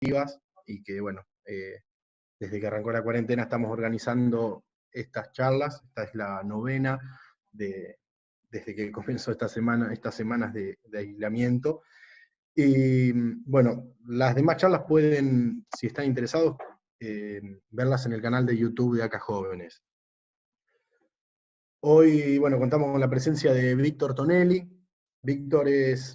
y que, bueno, desde que arrancó la cuarentena estamos organizando estas charlas. Esta es la novena desde que comenzó estas semanas de aislamiento. Y bueno, las demás charlas pueden, si están interesados, verlas en el canal de YouTube de Acá Jóvenes. Hoy, bueno, contamos con la presencia de Víctor Tonelli. Víctor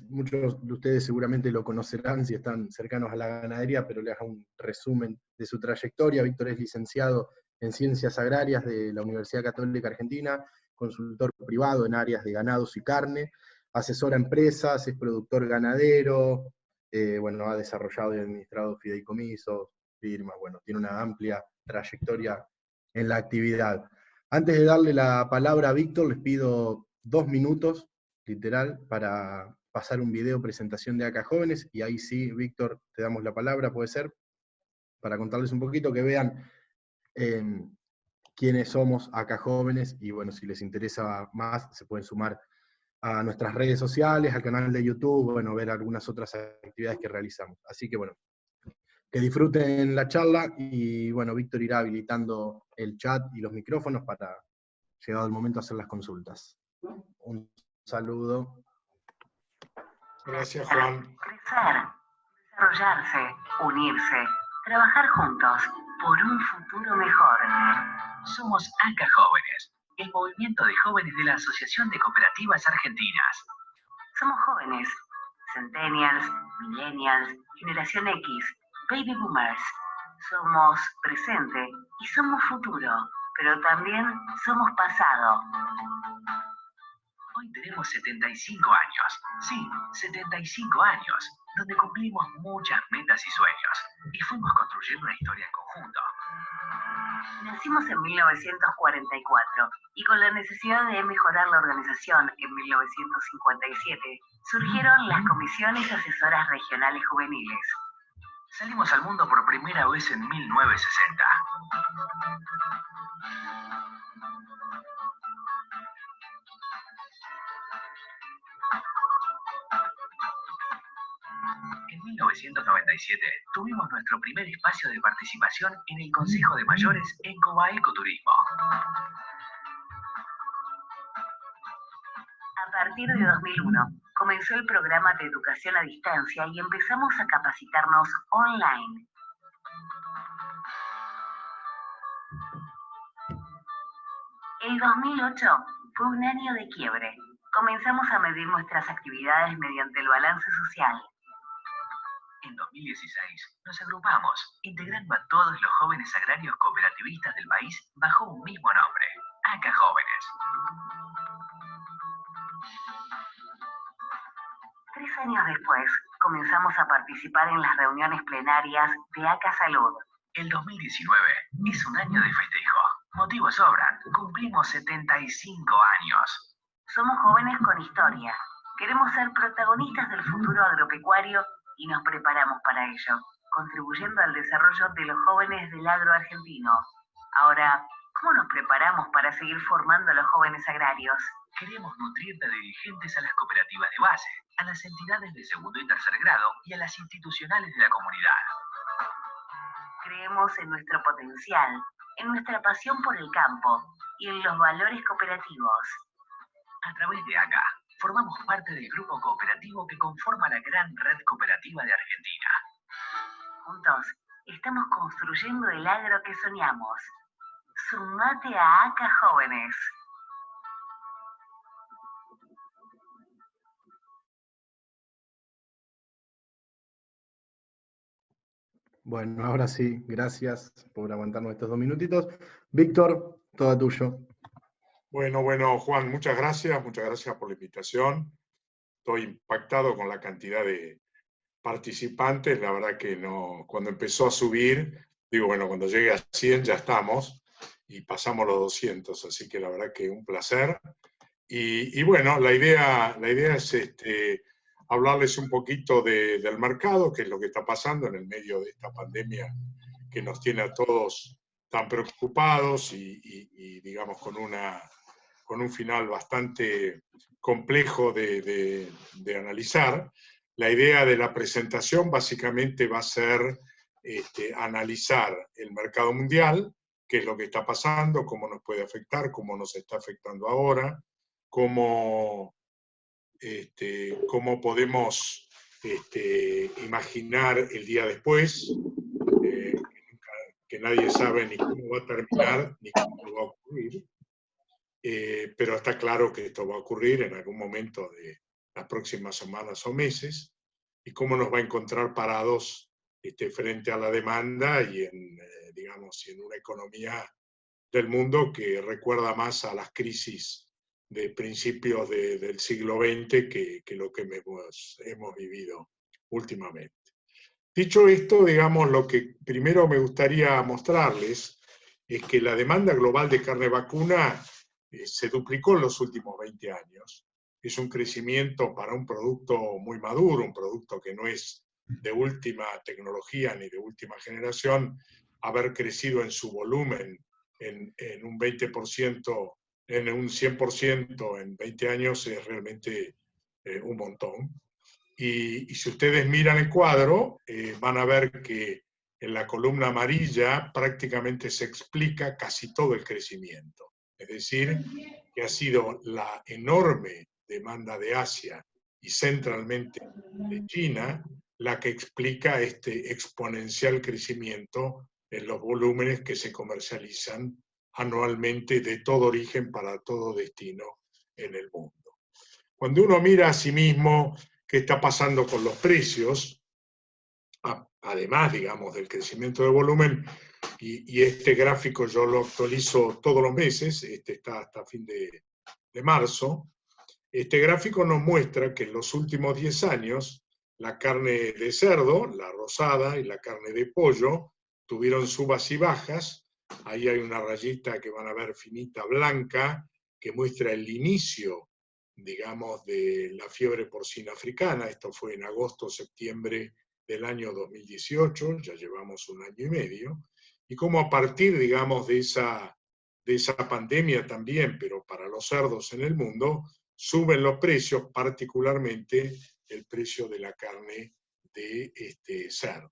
muchos de ustedes seguramente lo conocerán si están cercanos a la ganadería, pero les hago un resumen de su trayectoria. Víctor es licenciado en Ciencias Agrarias de la Universidad Católica Argentina, consultor privado en áreas de ganados y carne, asesora a empresas, es productor ganadero, bueno, ha desarrollado y administrado fideicomisos, firmas, bueno, tiene una amplia trayectoria en la actividad. Antes de darle la palabra a Víctor, les pido 2 minutos, literal, para pasar un video presentación de Acá Jóvenes, y ahí sí, Víctor, te damos la palabra, puede ser, para contarles un poquito, que vean quiénes somos Acá Jóvenes, y bueno, si les interesa más, se pueden sumar a nuestras redes sociales, al canal de YouTube, bueno, ver algunas otras actividades que realizamos. Así que bueno, que disfruten la charla, y bueno, Víctor irá habilitando el chat y los micrófonos para, llegado el momento, hacer las consultas. Un saludo. Gracias, Juan. Crecer, desarrollarse, unirse, trabajar juntos por un futuro mejor. Somos Acá Jóvenes, el movimiento de jóvenes de la Asociación de Cooperativas Argentinas. Somos jóvenes, centennials, millennials, generación X, baby boomers. Somos presente y somos futuro, pero también somos pasado. Hoy tenemos 75 años, sí, 75 años, donde cumplimos muchas metas y sueños, y fuimos construyendo una historia en conjunto. Nacimos en 1944, y con la necesidad de mejorar la organización en 1957, surgieron las comisiones asesoras regionales juveniles. Salimos al mundo por primera vez en 1960. En 1997 tuvimos nuestro primer espacio de participación en el Consejo de Mayores en Cobaecoturismo. A partir de 2001, comenzó el programa de educación a distancia y empezamos a capacitarnos online. El 2008 fue un año de quiebre. Comenzamos a medir nuestras actividades mediante el balance social. En 2016 nos agrupamos, integrando a todos los jóvenes agrarios cooperativistas del país bajo un mismo nombre, Acá Jóvenes. 3 años después, comenzamos a participar en las reuniones plenarias de Acá Salud. El 2019 es un año de festejo. Motivos sobran, cumplimos 75 años. Somos jóvenes con historia. Queremos ser protagonistas del futuro agropecuario y nos preparamos para ello, contribuyendo al desarrollo de los jóvenes del agro argentino. Ahora, ¿cómo nos preparamos para seguir formando a los jóvenes agrarios? Queremos nutrir de dirigentes a las cooperativas de base, a las entidades de segundo y tercer grado y a las institucionales de la comunidad. Creemos en nuestro potencial, en nuestra pasión por el campo y en los valores cooperativos. A través de Acá, formamos parte del grupo cooperativo que conforma la gran red cooperativa de Argentina. Juntos, estamos construyendo el agro que soñamos. Sumate a Acá Jóvenes. Bueno, ahora sí, gracias por aguantarnos estos 2 minutitos. Víctor, todo tuyo. Bueno, Juan, muchas gracias por la invitación. Estoy impactado con la cantidad de participantes, la verdad que no, cuando empezó a subir, digo, bueno, cuando llegue a 100 ya estamos, y pasamos los 200, así que la verdad que un placer. Y bueno, la idea es hablarles un poquito del mercado, qué es lo que está pasando en el medio de esta pandemia que nos tiene a todos tan preocupados y digamos, con un final bastante complejo de analizar. La idea de la presentación básicamente va a ser analizar el mercado mundial, qué es lo que está pasando, cómo nos puede afectar, cómo nos está afectando ahora, cómo podemos imaginar el día después, que nadie sabe ni cómo va a terminar, ni cómo va a ocurrir, pero está claro que esto va a ocurrir en algún momento de las próximas semanas o meses, y cómo nos va a encontrar parados frente a la demanda y digamos, en una economía del mundo que recuerda más a las crisis de principios del siglo XX que lo que hemos vivido últimamente. Dicho esto, digamos, lo que primero me gustaría mostrarles es que la demanda global de carne vacuna se duplicó en los últimos 20 años. Es un crecimiento para un producto muy maduro, un producto que no es de última tecnología ni de última generación. Haber crecido en su volumen en un 20%, en un 100% en 20 años es realmente un montón. Y si ustedes miran el cuadro, van a ver que en la columna amarilla prácticamente se explica casi todo el crecimiento. Es decir, que ha sido la enorme demanda de Asia y centralmente de China la que explica este exponencial crecimiento en los volúmenes que se comercializan anualmente de todo origen para todo destino en el mundo. Cuando uno mira a sí mismo qué está pasando con los precios, además, digamos, del crecimiento de volumen, y este gráfico yo lo actualizo todos los meses, está hasta fin de marzo, este gráfico nos muestra que en los últimos 10 años la carne de cerdo, la rosada, y la carne de pollo tuvieron subas y bajas. Ahí hay una rayita que van a ver finita blanca que muestra el inicio, digamos, de la fiebre porcina africana. Esto fue en agosto, septiembre del año 2018, ya llevamos un año y medio, y cómo a partir, digamos, de esa pandemia también, pero para los cerdos en el mundo, suben los precios, particularmente el precio de la carne de cerdo.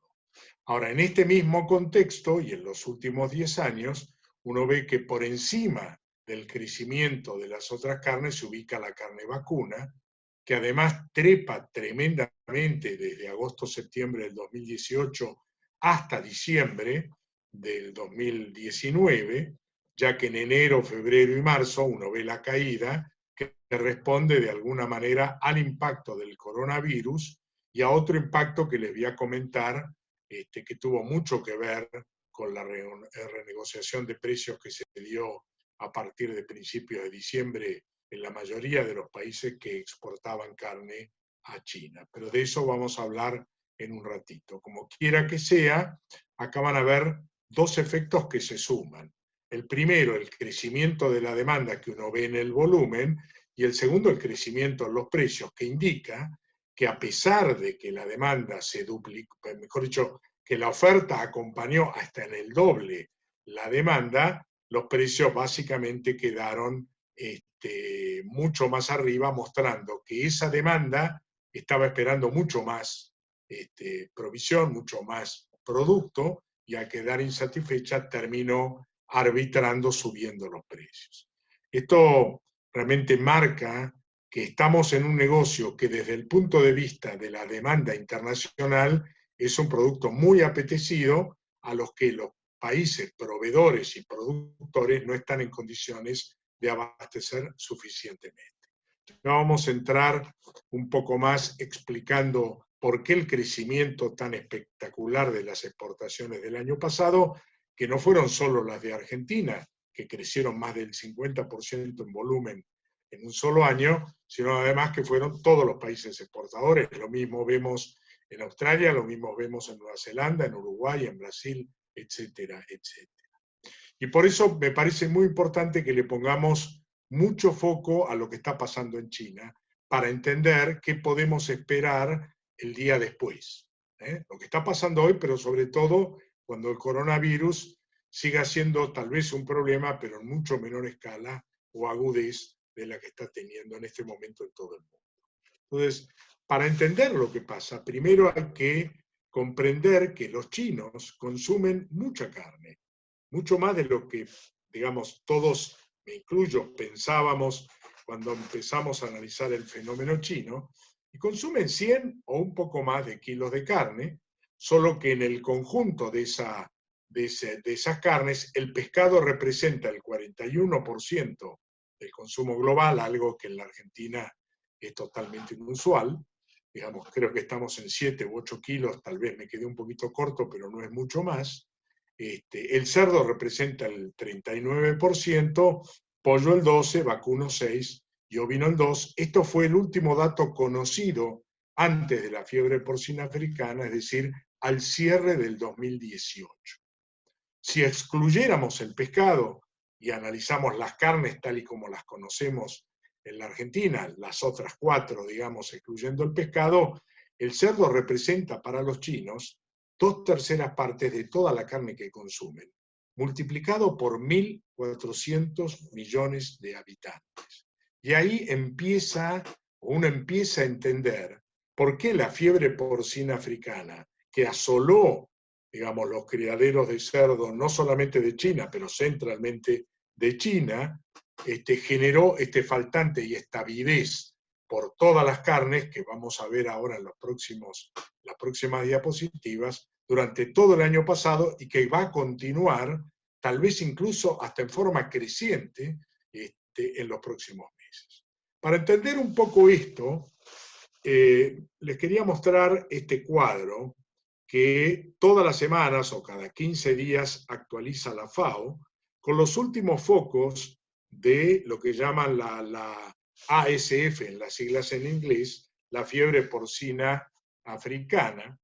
Ahora, en este mismo contexto y en los últimos 10 años, uno ve que por encima del crecimiento de las otras carnes se ubica la carne vacuna, que además trepa tremendamente desde agosto-septiembre del 2018 hasta diciembre del 2019, ya que en enero, febrero y marzo uno ve la caída que responde de alguna manera al impacto del coronavirus y a otro impacto que les voy a comentar, que tuvo mucho que ver con la renegociación de precios que se dio a partir de principios de diciembre en la mayoría de los países que exportaban carne a China. Pero de eso vamos a hablar en un ratito. Como quiera que sea, acá van a ver dos efectos que se suman. El primero, el crecimiento de la demanda que uno ve en el volumen, y el segundo, el crecimiento en los precios, que indica que a pesar de que la demanda se duplicó, mejor dicho, que la oferta acompañó hasta en el doble la demanda, los precios básicamente quedaron mucho más arriba, mostrando que esa demanda estaba esperando mucho más provisión, mucho más producto, y al quedar insatisfecha terminó arbitrando subiendo los precios. Esto realmente marca que estamos en un negocio que desde el punto de vista de la demanda internacional es un producto muy apetecido, a los que los países proveedores y productores no están en condiciones de abastecer suficientemente. Vamos a entrar un poco más explicando por qué el crecimiento tan espectacular de las exportaciones del año pasado, que no fueron solo las de Argentina, que crecieron más del 50% en volumen en un solo año, sino además que fueron todos los países exportadores. Lo mismo vemos en Australia, lo mismo vemos en Nueva Zelanda, en Uruguay, en Brasil, etcétera, etcétera. Y por eso me parece muy importante que le pongamos mucho foco a lo que está pasando en China para entender qué podemos esperar el día después. Lo que está pasando hoy, pero sobre todo cuando el coronavirus siga siendo tal vez un problema, pero en mucho menor escala o agudez de la que está teniendo en este momento en todo el mundo. Entonces, para entender lo que pasa, primero hay que comprender que los chinos consumen mucha carne, mucho más de lo que, digamos, todos, me incluyo, pensábamos cuando empezamos a analizar el fenómeno chino, y consumen 100 o un poco más de kilos de carne, solo que en el conjunto de esas carnes, el pescado representa el 41% del consumo global, algo que en la Argentina es totalmente inusual. Digamos, creo que estamos en 7 u 8 kilos, tal vez me quedé un poquito corto, pero no es mucho más. El cerdo representa el 39%, pollo el 12%, vacuno 6% y ovino el 2%. Esto fue el último dato conocido antes de la fiebre porcina africana, es decir, al cierre del 2018. Si excluyéramos el pescado y analizamos las carnes tal y como las conocemos en la Argentina, las otras 4, digamos, excluyendo el pescado, el cerdo representa para los chinos 2/3 partes de toda la carne que consumen, multiplicado por 1.400 millones de habitantes. Y ahí uno empieza a entender por qué la fiebre porcina africana, que asoló, digamos, los criaderos de cerdo, no solamente de China, pero centralmente de China, generó este faltante y esta avidez por todas las carnes, que vamos a ver ahora en las próximas diapositivas, durante todo el año pasado y que va a continuar, tal vez incluso hasta en forma creciente, en los próximos meses. Para entender un poco esto, les quería mostrar este cuadro que todas las semanas o cada 15 días actualiza la FAO con los últimos focos de lo que llaman la ASF, en las siglas en inglés, la fiebre porcina africana.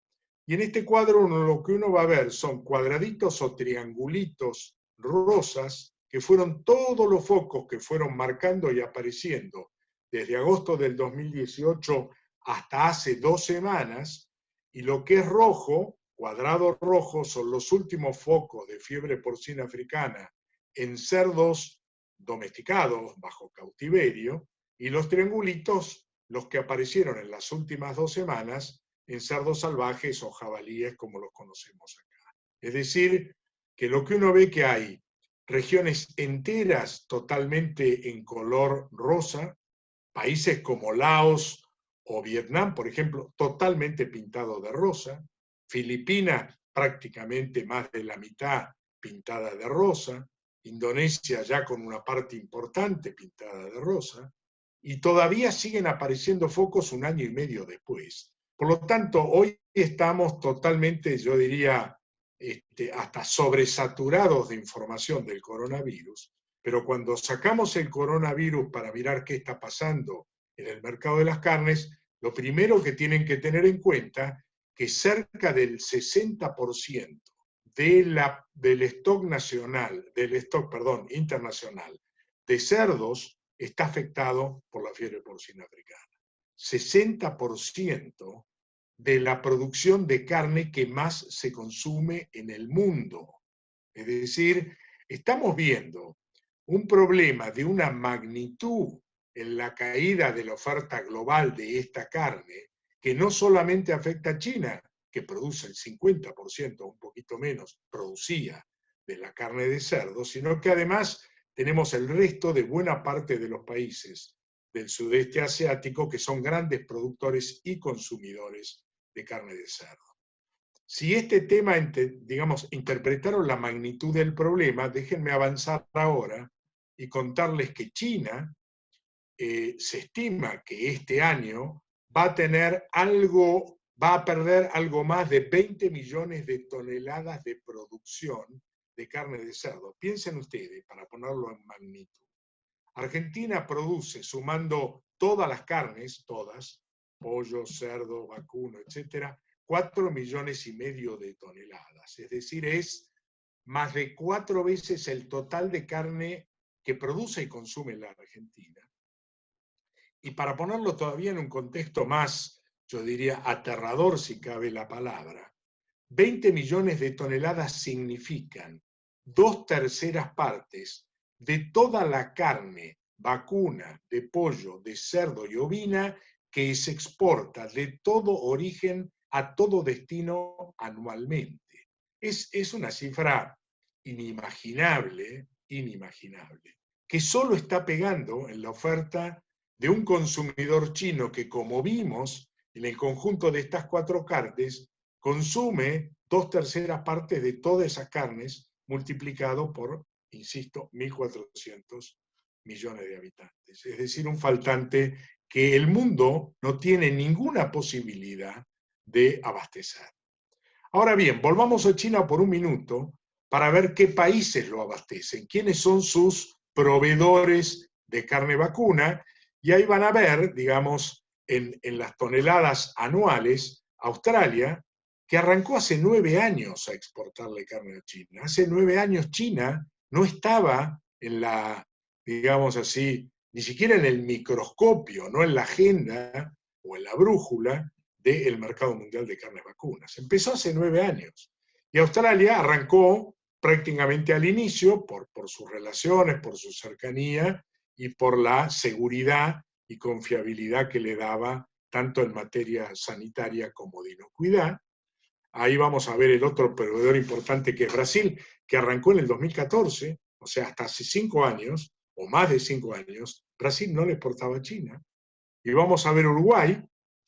Y en este cuadro lo que uno va a ver son cuadraditos o triangulitos rosas, que fueron todos los focos que fueron marcando y apareciendo desde agosto del 2018 hasta hace 2 semanas, y lo que es rojo, cuadrado rojo, son los últimos focos de fiebre porcina africana en cerdos domesticados bajo cautiverio, y los triangulitos, los que aparecieron en las últimas 2 semanas en cerdos salvajes o jabalíes como los conocemos acá. Es decir, que lo que uno ve que hay regiones enteras totalmente en color rosa, países como Laos o Vietnam, por ejemplo, totalmente pintado de rosa, Filipinas prácticamente más de la mitad pintada de rosa, Indonesia ya con una parte importante pintada de rosa, y todavía siguen apareciendo focos 1 año y medio después. Por lo tanto, hoy estamos totalmente, yo diría, hasta sobresaturados de información del coronavirus, pero cuando sacamos el coronavirus para mirar qué está pasando en el mercado de las carnes, lo primero que tienen que tener en cuenta que cerca del 60% del stock internacional de cerdos está afectado por la fiebre porcina africana. 60% de la producción de carne que más se consume en el mundo. Es decir, estamos viendo un problema de una magnitud en la caída de la oferta global de esta carne, que no solamente afecta a China, que produce el 50%, un poquito menos, producía de la carne de cerdo, sino que además tenemos el resto de buena parte de los países del sudeste asiático que son grandes productores y consumidores de carne de cerdo. Si este tema, digamos, interpretaron la magnitud del problema, déjenme avanzar ahora y contarles que China se estima que este año va a perder algo más de 20 millones de toneladas de producción de carne de cerdo. Piensen ustedes, para ponerlo en magnitud. Argentina produce, sumando todas las carnes, todas, pollo, cerdo, vacuno, etcétera, 4,5 millones de toneladas. Es decir, es más de 4 veces el total de carne que produce y consume la Argentina. Y para ponerlo todavía en un contexto más, yo diría, aterrador, si cabe la palabra, 20 millones de toneladas significan 2/3 partes de toda la carne vacuna, de pollo, de cerdo y ovina que se exporta de todo origen a todo destino anualmente. Es una cifra inimaginable, que solo está pegando en la oferta de un consumidor chino que, como vimos en el conjunto de estas 4 carnes, consume 2/3 partes de todas esas carnes multiplicado por, insisto, 1.400 millones de habitantes. Es decir, un faltante que el mundo no tiene ninguna posibilidad de abastecer. Ahora bien, volvamos a China por un minuto para ver qué países lo abastecen, quiénes son sus proveedores de carne vacuna, y ahí van a ver, digamos, en las toneladas anuales, Australia, que arrancó hace 9 años a exportarle carne a China. Hace 9 años China no estaba en la, digamos así, ni siquiera en el microscopio, no en la agenda o en la brújula del mercado mundial de carnes vacunas. Empezó hace 9 años. Y Australia arrancó prácticamente al inicio por sus relaciones, por su cercanía y por la seguridad y confiabilidad que le daba tanto en materia sanitaria como de inocuidad. Ahí vamos a ver el otro proveedor importante, que es Brasil, que arrancó en el 2014, o sea, hasta hace 5 años, o más de 5 años, Brasil no le exportaba a China. Y vamos a ver Uruguay,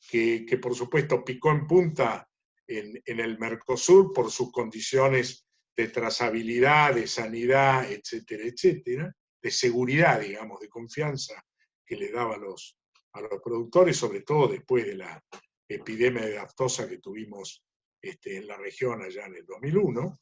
que por supuesto picó en punta en el Mercosur por sus condiciones de trazabilidad, de sanidad, etcétera, etcétera, de seguridad, digamos, de confianza que le daba a los productores, sobre todo después de la epidemia de aftosa que tuvimos en la región allá en el 2001.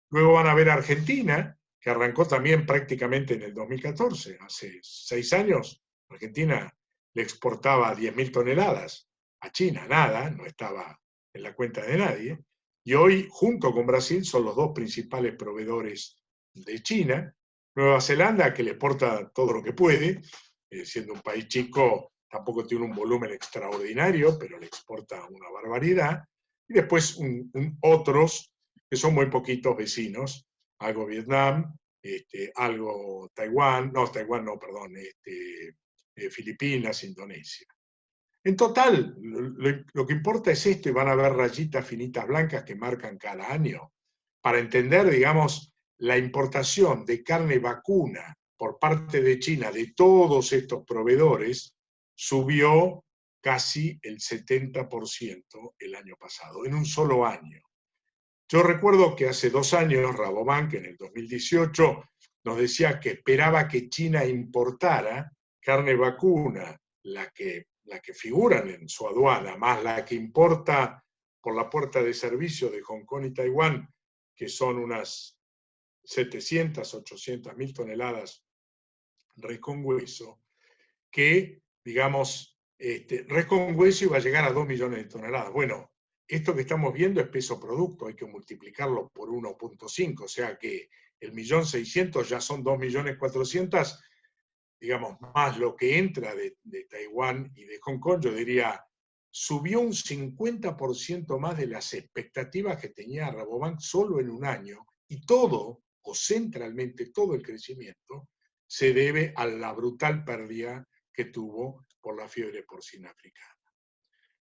Luego van a ver Argentina, que arrancó también prácticamente en el 2014, hace 6 años. Argentina le exportaba 10.000 toneladas a China, nada, no estaba en la cuenta de nadie. Y hoy, junto con Brasil, son los 2 principales proveedores de China. Nueva Zelanda, que le exporta todo lo que puede, siendo un país chico, tampoco tiene un volumen extraordinario, pero le exporta una barbaridad. Y después otros, que son muy poquitos vecinos, algo Vietnam, algo Taiwán, Filipinas, Indonesia. En total, lo que importa es esto, y van a ver rayitas finitas blancas que marcan cada año, para entender, digamos, la importación de carne vacuna por parte de China, de todos estos proveedores, subió casi el 70% el año pasado, en un solo año. Yo recuerdo que hace 2 años, Rabobank, en el 2018, nos decía que esperaba que China importara carne vacuna, la que figuran en su aduana, más la que importa por la puerta de servicio de Hong Kong y Taiwán, que son unas 700, 800 mil toneladas res con hueso, que, digamos, res con hueso iba a llegar a 2 millones de toneladas. Bueno, esto que estamos viendo es peso producto, hay que multiplicarlo por 1.5, o sea que el 1.600.000 ya son 2.400.000, digamos, más lo que entra de Taiwán y de Hong Kong, yo diría, subió un 50% más de las expectativas que tenía Rabobank solo en un año, y todo, o centralmente todo el crecimiento, se debe a la brutal pérdida que tuvo por la fiebre porcina africana.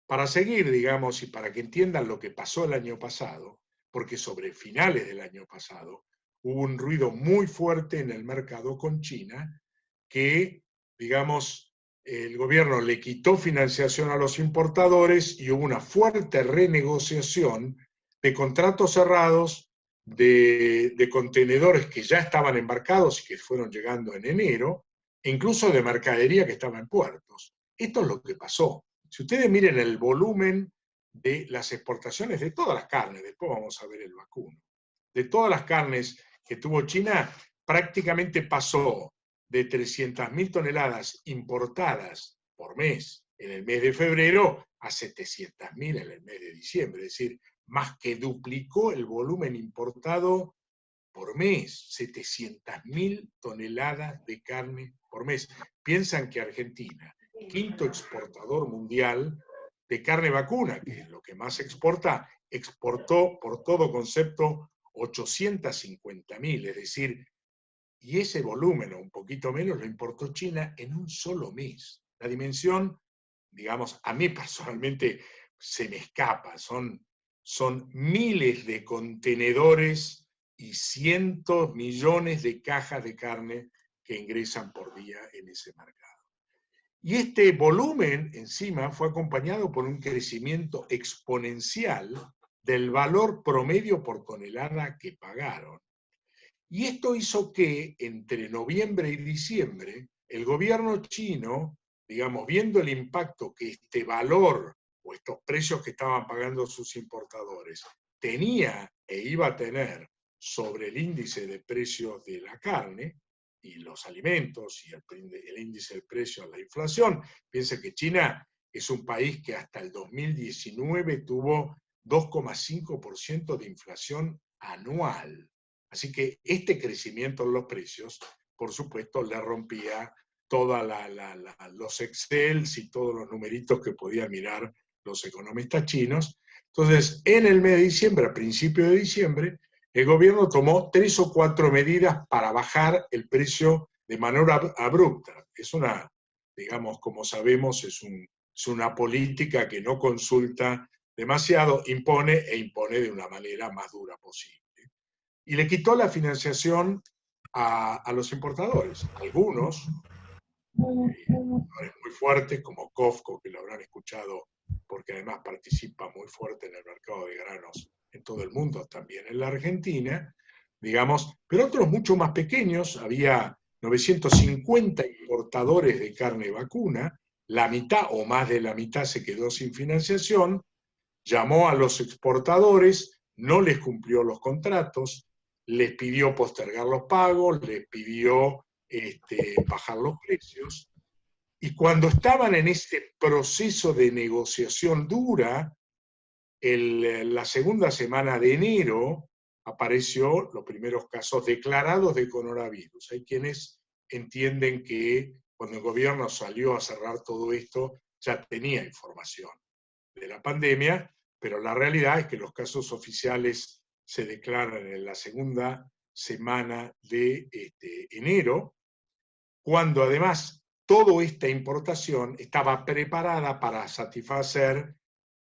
Para seguir, digamos, y para que entiendan lo que pasó el año pasado, porque sobre finales del año pasado hubo un ruido muy fuerte en el mercado con China, que, digamos, el gobierno le quitó financiación a los importadores y hubo una fuerte renegociación de contratos cerrados, de contenedores que ya estaban embarcados y que fueron llegando en enero, e incluso de mercadería que estaba en puertos. Esto es lo que pasó. Si ustedes miren el volumen de las exportaciones de todas las carnes, después vamos a ver el vacuno, de todas las carnes que tuvo China, prácticamente pasó de 300.000 toneladas importadas por mes en el mes de febrero a 700.000 en el mes de diciembre. Es decir, más que duplicó el volumen importado por mes, 700.000 toneladas de carne por mes. Piensan que Argentina, quinto exportador mundial de carne vacuna, que es lo que más exporta, exportó por todo concepto 850.000, es decir, y ese volumen, o un poquito menos, lo importó China en un solo mes. La dimensión, digamos, a mí personalmente se me escapa, son miles de contenedores y cientos, millones de cajas de carne que ingresan por día en ese mercado. Y este volumen encima fue acompañado por un crecimiento exponencial del valor promedio por tonelada que pagaron. Y esto hizo que entre noviembre y diciembre el gobierno chino, digamos, viendo el impacto que este valor o estos precios que estaban pagando sus importadores tenía e iba a tener sobre el índice de precios de la carne y los alimentos y el índice de precios de la inflación. Piensa que China es un país que hasta el 2019 tuvo 2,5% de inflación anual. Así que este crecimiento en los precios, por supuesto, le rompía todos los Excels y todos los numeritos que podían mirar los economistas chinos. Entonces, en el mes de diciembre, a principios de diciembre, el gobierno tomó 3 o 4 medidas para bajar el precio de manera abrupta. Es una, digamos, como sabemos, es una política que no consulta demasiado, impone de una manera más dura posible. Y le quitó la financiación a los importadores. Algunos, muy fuertes, como Cofco, que lo habrán escuchado, porque además participa muy fuerte en el mercado de granos en todo el mundo, también en la Argentina, digamos, pero otros mucho más pequeños. Había 950 importadores de carne vacuna, la mitad o más de la mitad se quedó sin financiación, llamó a los exportadores, no les cumplió los contratos, les pidió postergar los pagos, les pidió bajar los precios, y cuando estaban en este proceso de negociación dura, la segunda semana de enero apareció los primeros casos declarados de coronavirus. Hay quienes entienden que cuando el gobierno salió a cerrar todo esto, ya tenía información de la pandemia, pero la realidad es que los casos oficiales se declaran en la segunda semana de enero, cuando además toda esta importación estaba preparada para satisfacer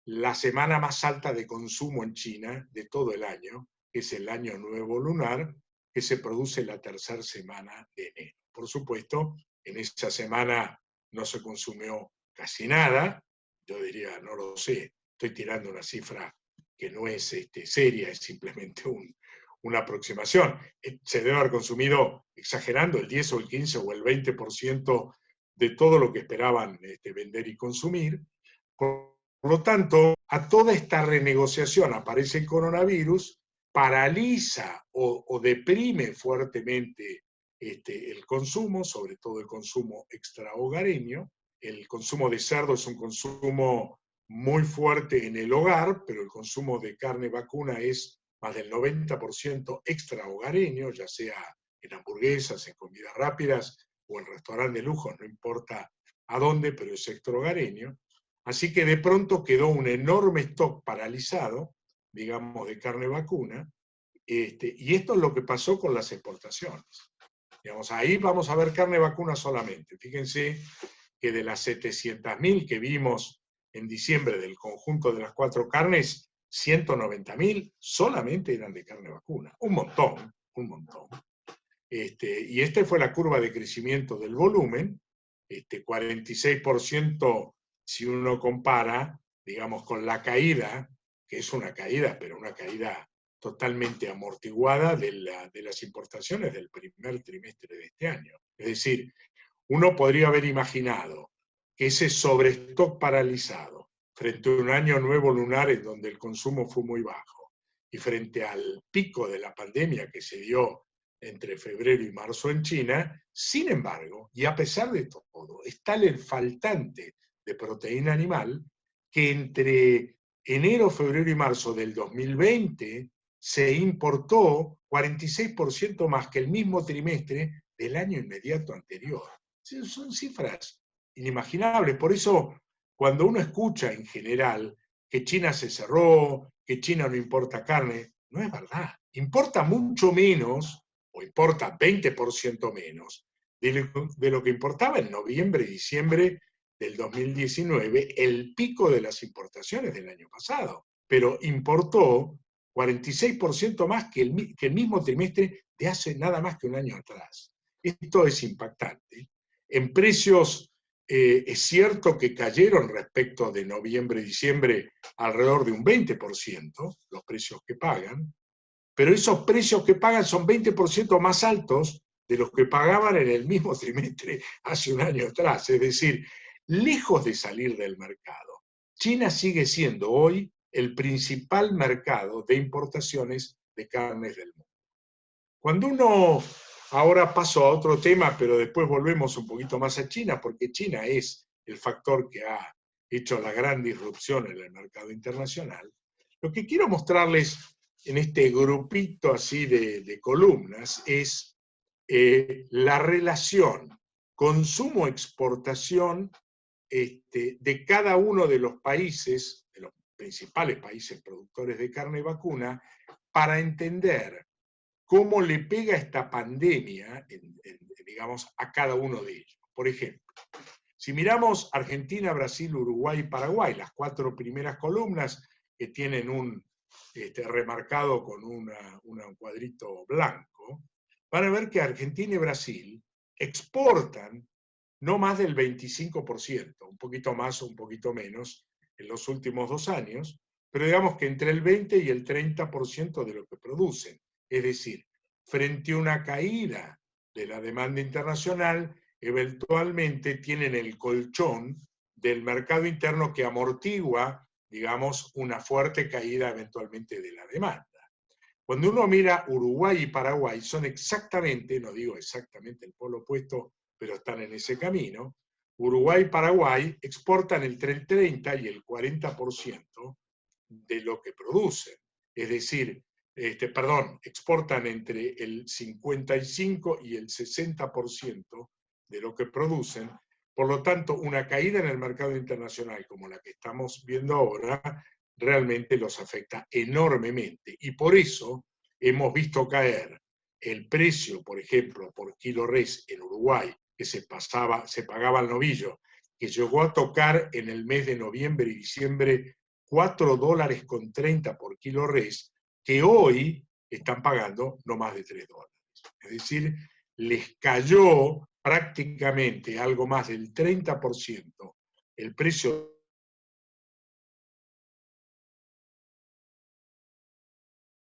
la semana más alta de consumo en China de todo el año, que es el Año Nuevo Lunar, que se produce la tercera semana de enero. Por supuesto, en esa semana no se consumió casi nada. Yo diría, no lo sé, estoy tirando una cifra que no es seria, es simplemente una aproximación. Se debe haber consumido, exagerando, el 10 o el 15 o el 20% de todo lo que esperaban vender y consumir. Por lo tanto, a toda esta renegociación aparece el coronavirus, paraliza o deprime fuertemente el consumo, sobre todo el consumo extrahogareño. El consumo de cerdo es un consumo muy fuerte en el hogar, pero el consumo de carne vacuna es más del 90% extrahogareño, ya sea en hamburguesas, en comidas rápidas o en restaurantes de lujo, no importa a dónde, pero es extrahogareño. Así que de pronto quedó un enorme stock paralizado, digamos, de carne vacuna, y esto es lo que pasó con las exportaciones. Digamos, ahí vamos a ver carne vacuna solamente. Fíjense que de las 700.000 que vimos en diciembre del conjunto de las 4 carnes, 190.000 solamente eran de carne vacuna. Un montón, un montón. Y esta fue la curva de crecimiento del volumen, 46% si uno compara, digamos, con la caída, que es una caída, pero una caída totalmente amortiguada de las importaciones del primer trimestre de este año. Es decir, uno podría haber imaginado que ese sobrestock paralizado, frente a un año nuevo lunar en donde el consumo fue muy bajo, y frente al pico de la pandemia que se dio entre febrero y marzo en China, sin embargo, y a pesar de todo, es tal el faltante de proteína animal que entre enero, febrero y marzo del 2020 se importó 46% más que el mismo trimestre del año inmediato anterior. Son cifras inimaginables. Por eso, cuando uno escucha en general que China se cerró, que China no importa carne, no es verdad. Importa mucho menos, o importa 20% menos, de lo que importaba en noviembre y diciembre del 2019 el pico de las importaciones del año pasado, pero importó 46% más que el mismo trimestre de hace nada más que un año atrás. Esto es impactante. En precios, es cierto que cayeron respecto de noviembre y diciembre alrededor de un 20%, los precios que pagan, pero esos precios que pagan son 20% más altos de los que pagaban en el mismo trimestre hace un año atrás. Es decir, lejos de salir del mercado, China sigue siendo hoy el principal mercado de importaciones de carnes del mundo. Cuando uno, ahora paso a otro tema, pero después volvemos un poquito más a China, porque China es el factor que ha hecho la gran disrupción en el mercado internacional, lo que quiero mostrarles en este grupito así de columnas es la relación consumo-exportación de cada uno de los países, de los principales países productores de carne vacuna, para entender cómo le pega esta pandemia, digamos, a cada uno de ellos. Por ejemplo, si miramos Argentina, Brasil, Uruguay y Paraguay, las 4 primeras columnas que tienen un remarcado con un cuadrito blanco, van a ver que Argentina y Brasil exportan no más del 25%, un poquito más o un poquito menos en los últimos 2 años, pero digamos que entre el 20 y el 30% de lo que producen. Es decir, frente a una caída de la demanda internacional, eventualmente tienen el colchón del mercado interno que amortigua, digamos, una fuerte caída eventualmente de la demanda. Cuando uno mira Uruguay y Paraguay, son exactamente, no digo exactamente el polo opuesto, pero están en ese camino. Uruguay y Paraguay exportan entre el 30 y el 40% de lo que producen. Es decir, exportan entre el 55 y el 60% de lo que producen. Por lo tanto, una caída en el mercado internacional como la que estamos viendo ahora realmente los afecta enormemente. Y por eso hemos visto caer el precio, por ejemplo, por kilo res en Uruguay, que se pagaba al novillo, que llegó a tocar en el mes de noviembre y diciembre $4.30 por kilo res, que hoy están pagando no más de $3. Es decir, les cayó prácticamente algo más del 30% el precio.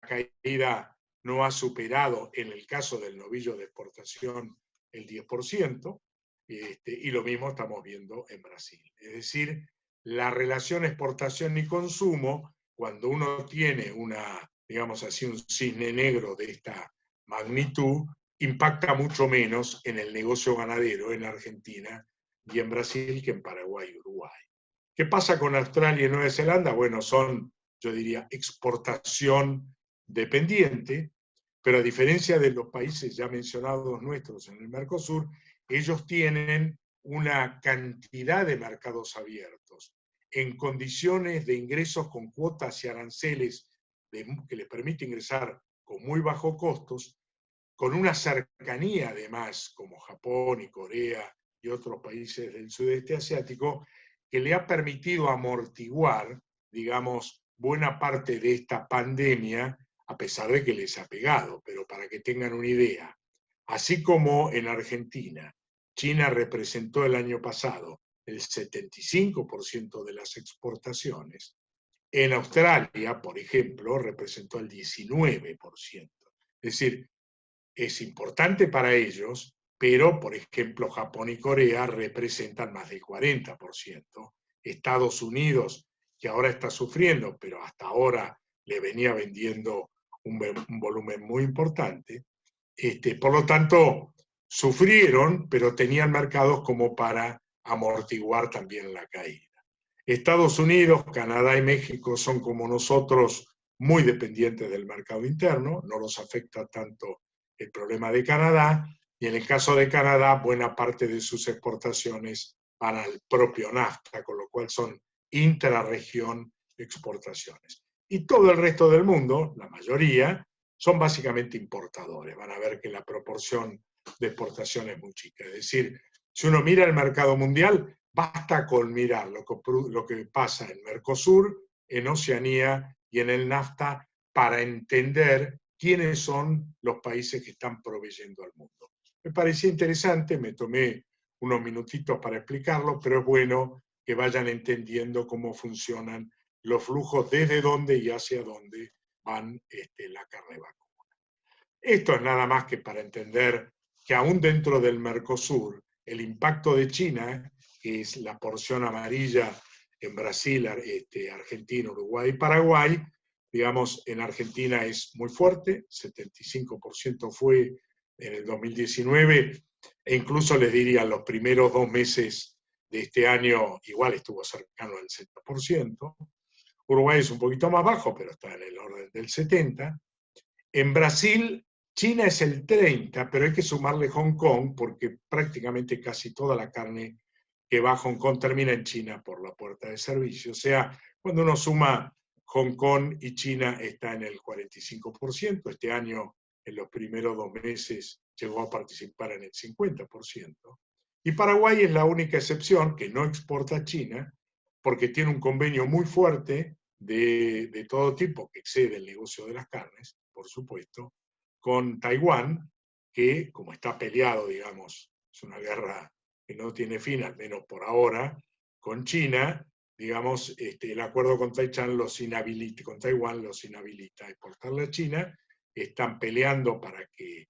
La caída no ha superado, en el caso del novillo de exportación, el 10%, y lo mismo estamos viendo en Brasil. Es decir, la relación exportación y consumo, cuando uno tiene digamos así, un cisne negro de esta magnitud, impacta mucho menos en el negocio ganadero en Argentina y en Brasil que en Paraguay y Uruguay. ¿Qué pasa con Australia y Nueva Zelanda? Bueno, son, yo diría, exportación dependiente, pero a diferencia de los países ya mencionados nuestros en el Mercosur, ellos tienen una cantidad de mercados abiertos en condiciones de ingresos con cuotas y aranceles que les permite ingresar con muy bajos costos, con una cercanía además como Japón y Corea y otros países del sudeste asiático, que le ha permitido amortiguar, digamos, buena parte de esta pandemia, a pesar de que les ha pegado. Pero para que tengan una idea, así como en Argentina, China representó el año pasado el 75% de las exportaciones, en Australia, por ejemplo, representó el 19%. Es decir, es importante para ellos, pero, por ejemplo, Japón y Corea representan más del 40%. Estados Unidos, que ahora está sufriendo, pero hasta ahora le venía vendiendo un volumen muy importante. Por lo tanto, sufrieron, pero tenían mercados como para amortiguar también la caída. Estados Unidos, Canadá y México son como nosotros muy dependientes del mercado interno, no los afecta tanto el problema de Canadá, y en el caso de Canadá, buena parte de sus exportaciones van al propio NAFTA, con lo cual son intrarregión exportaciones. Y todo el resto del mundo, la mayoría, son básicamente importadores. Van a ver que la proporción de exportación es muy chica. Es decir, si uno mira el mercado mundial, basta con mirar lo que pasa en Mercosur, en Oceanía y en el NAFTA para entender quiénes son los países que están proveyendo al mundo. Me parecía interesante, me tomé unos minutitos para explicarlo, pero es bueno que vayan entendiendo cómo funcionan los flujos, desde dónde y hacia dónde van la carne vacuna. Esto es nada más que para entender que aún dentro del Mercosur, el impacto de China, que es la porción amarilla en Brasil, Argentina, Uruguay y Paraguay, digamos, en Argentina es muy fuerte, 75% fue en el 2019, e incluso les diría, los primeros 2 meses de este año igual estuvo cercano al 70%. Uruguay es un poquito más bajo, pero está en el orden del 70%. En Brasil, China es el 30%, pero hay que sumarle Hong Kong, porque prácticamente casi toda la carne que va a Hong Kong termina en China por la puerta de servicio. O sea, cuando uno suma Hong Kong y China está en el 45%. Este año, en los primeros 2 meses, llegó a participar en el 50%. Y Paraguay es la única excepción que no exporta a China, porque tiene un convenio muy fuerte de todo tipo, que excede el negocio de las carnes, por supuesto, con Taiwán, que como está peleado, digamos, es una guerra que no tiene fin, al menos por ahora, con China, digamos, el acuerdo con Taiwán los inhabilita a exportarle a China, están peleando para que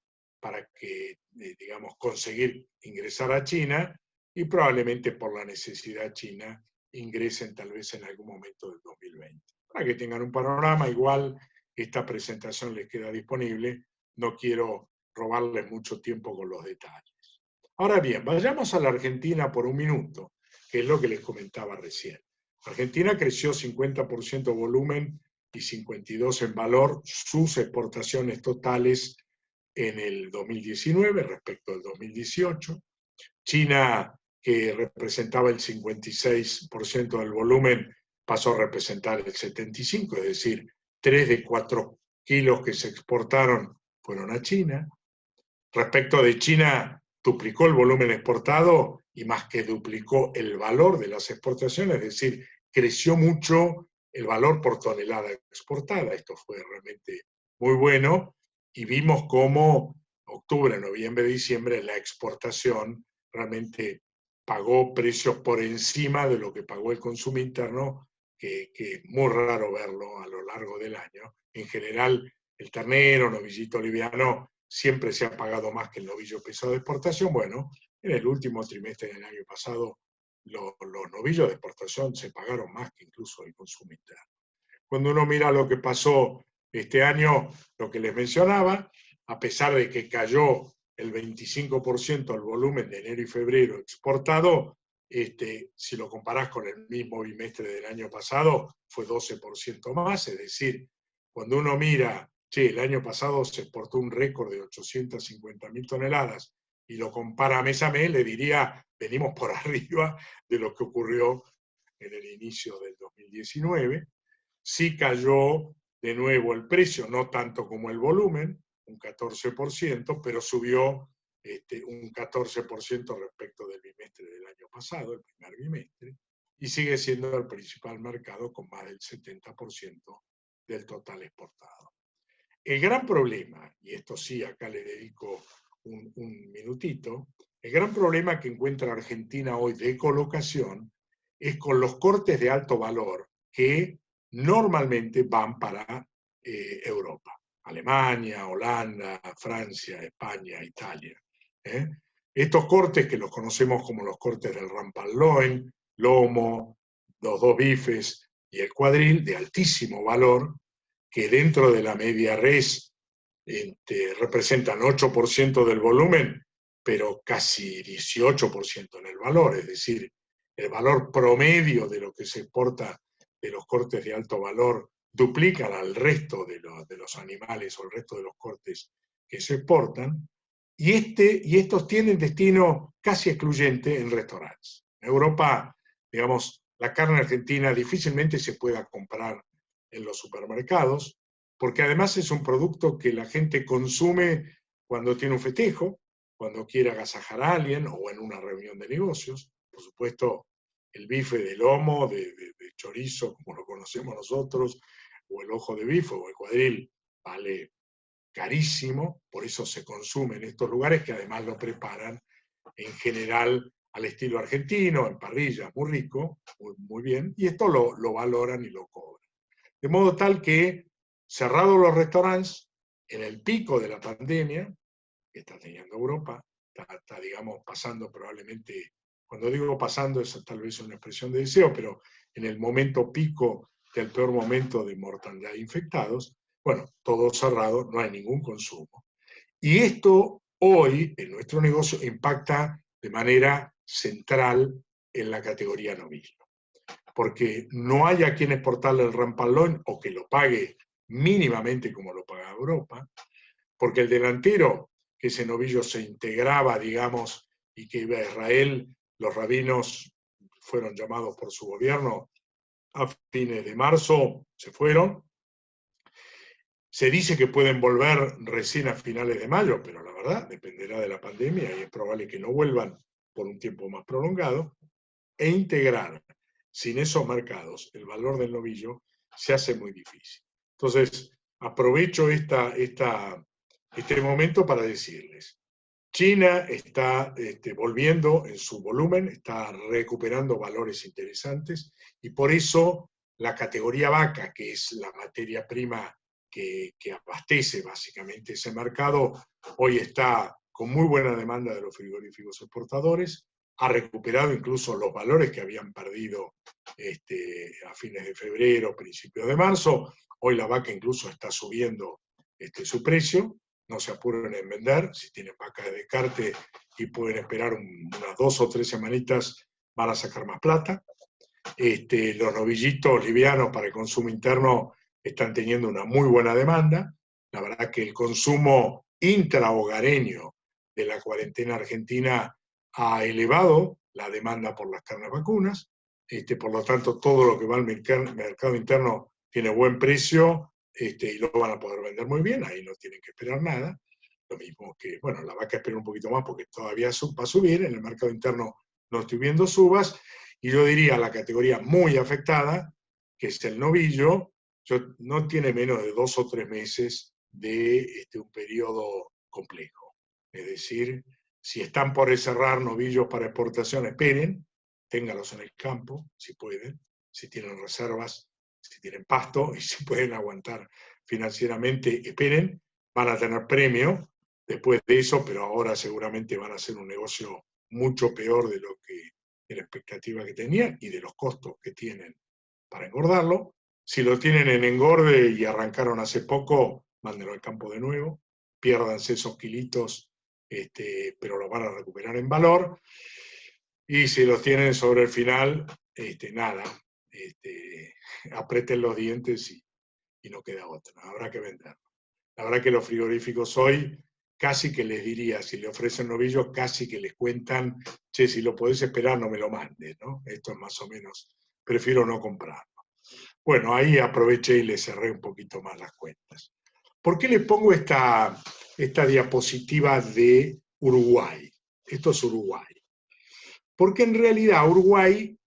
digamos, conseguir ingresar a China, y probablemente por la necesidad china ingresen tal vez en algún momento del 2020. Para que tengan un panorama, igual esta presentación les queda disponible, no quiero robarles mucho tiempo con los detalles. Ahora bien, vayamos a la Argentina por un minuto, que es lo que les comentaba recién. Argentina creció 50% volumen y 52% en valor sus exportaciones totales en el 2019 respecto al 2018. China, que representaba el 56% del volumen, pasó a representar el 75%, es decir, 3 de 4 kilos que se exportaron fueron a China. Respecto de China, duplicó el volumen exportado y más que duplicó el valor de las exportaciones, es decir, creció mucho el valor por tonelada exportada. Esto fue realmente muy bueno y vimos cómo octubre, noviembre, diciembre la exportación realmente pagó precios por encima de lo que pagó el consumo interno, que es muy raro verlo a lo largo del año. En general, el ternero, novillito liviano, siempre se ha pagado más que el novillo pesado de exportación. Bueno, en el último trimestre del año pasado, los novillos de exportación se pagaron más que incluso el consumo interno. Cuando uno mira lo que pasó este año, lo que les mencionaba, a pesar de que cayó el 25% el volumen de enero y febrero exportado, si lo comparás con el mismo bimestre del año pasado, fue 12% más. Es decir, cuando uno mira, el año pasado se exportó un récord de 850.000 toneladas y lo compara mes a mes, le diría, venimos por arriba de lo que ocurrió en el inicio del 2019. Sí cayó de nuevo el precio, no tanto como el volumen, un 14%, pero subió un 14% respecto del bimestre del año pasado, el primer bimestre, y sigue siendo el principal mercado con más del 70% del total exportado. El gran problema, y esto sí, acá le dedico un minutito, el gran problema que encuentra Argentina hoy de colocación es con los cortes de alto valor que normalmente van para Europa. Alemania, Holanda, Francia, España, Italia. Estos cortes, que los conocemos como los cortes del rampal-loin, lomo, los 2 bifes y el cuadril, de altísimo valor, que dentro de la media res representan 8% del volumen, pero casi 18% en el valor, es decir, el valor promedio de lo que se exporta de los cortes de alto valor duplican al resto de los animales o el resto de los cortes que se exportan, y estos tienen destino casi excluyente en restaurantes. En Europa, digamos, la carne argentina difícilmente se pueda comprar en los supermercados, porque además es un producto que la gente consume cuando tiene un festejo, cuando quiere agasajar a alguien o en una reunión de negocios. Por supuesto, el bife de lomo, de chorizo, como lo conocemos nosotros, o el ojo de bife, o el cuadril, vale carísimo, por eso se consume en estos lugares, que además lo preparan en general al estilo argentino, en parrilla, muy rico, muy bien, y esto lo valoran y lo cobran. De modo tal que, cerrados los restaurantes, en el pico de la pandemia, que está teniendo Europa, está, digamos, pasando probablemente, cuando digo pasando, es tal vez una expresión de deseo, pero en el momento pico del peor momento de mortalidad de infectados, bueno, todo cerrado, no hay ningún consumo. Y esto hoy en nuestro negocio impacta de manera central en la categoría novillo, porque no hay a quien exportarle el rampalón o que lo pague mínimamente como lo paga Europa, porque el delantero, que ese novillo se integraba, digamos, y que iba a Israel, los rabinos fueron llamados por su gobierno a fines de marzo, se fueron. Se dice que pueden volver recién a finales de mayo, pero la verdad dependerá de la pandemia y es probable que no vuelvan por un tiempo más prolongado. E integrar sin esos mercados el valor del novillo se hace muy difícil. Entonces, aprovecho este momento para decirles, China está volviendo en su volumen, está recuperando valores interesantes y por eso la categoría vaca, que es la materia prima que abastece básicamente ese mercado, hoy está con muy buena demanda de los frigoríficos exportadores, ha recuperado incluso los valores que habían perdido a fines de febrero, principios de marzo. Hoy la vaca incluso está subiendo su precio. No se apuren en vender, si tienen vacas de descarte y pueden esperar unas 2 o 3 semanitas, van a sacar más plata. Los novillitos livianos para el consumo interno están teniendo una muy buena demanda. La verdad que el consumo intrahogareño de la cuarentena argentina ha elevado la demanda por las carnes vacunas. Por lo tanto, todo lo que va al mercado interno tiene buen precio, y lo van a poder vender muy bien, ahí no tienen que esperar nada. Lo mismo que, bueno, la vaca espera un poquito más porque todavía va a subir, en el mercado interno no estoy viendo subas, y yo diría la categoría muy afectada, que es el novillo, no tiene menos de 2 o 3 meses de un periodo complejo. Es decir, si están por cerrar novillos para exportación, esperen, téngalos en el campo, si pueden, si tienen reservas, si tienen pasto y si pueden aguantar financieramente, esperen, van a tener premio después de eso, pero ahora seguramente van a hacer un negocio mucho peor de lo que de la expectativa que tenían y de los costos que tienen para engordarlo. Si lo tienen en engorde y arrancaron hace poco, mándenlo al campo de nuevo, piérdanse esos kilitos, pero los van a recuperar en valor. Y si los tienen sobre el final, nada, aprieten los dientes y no queda otra, habrá que venderlo. La verdad que los frigoríficos hoy casi que les diría, si le ofrecen novillos, casi que les cuentan, che, si lo podés esperar, no me lo mandes, ¿no? Esto es más o menos, prefiero no comprarlo. Bueno, ahí aproveché y le cerré un poquito más las cuentas. ¿Por qué les pongo esta diapositiva de Uruguay? Esto es Uruguay. Porque en realidad Uruguay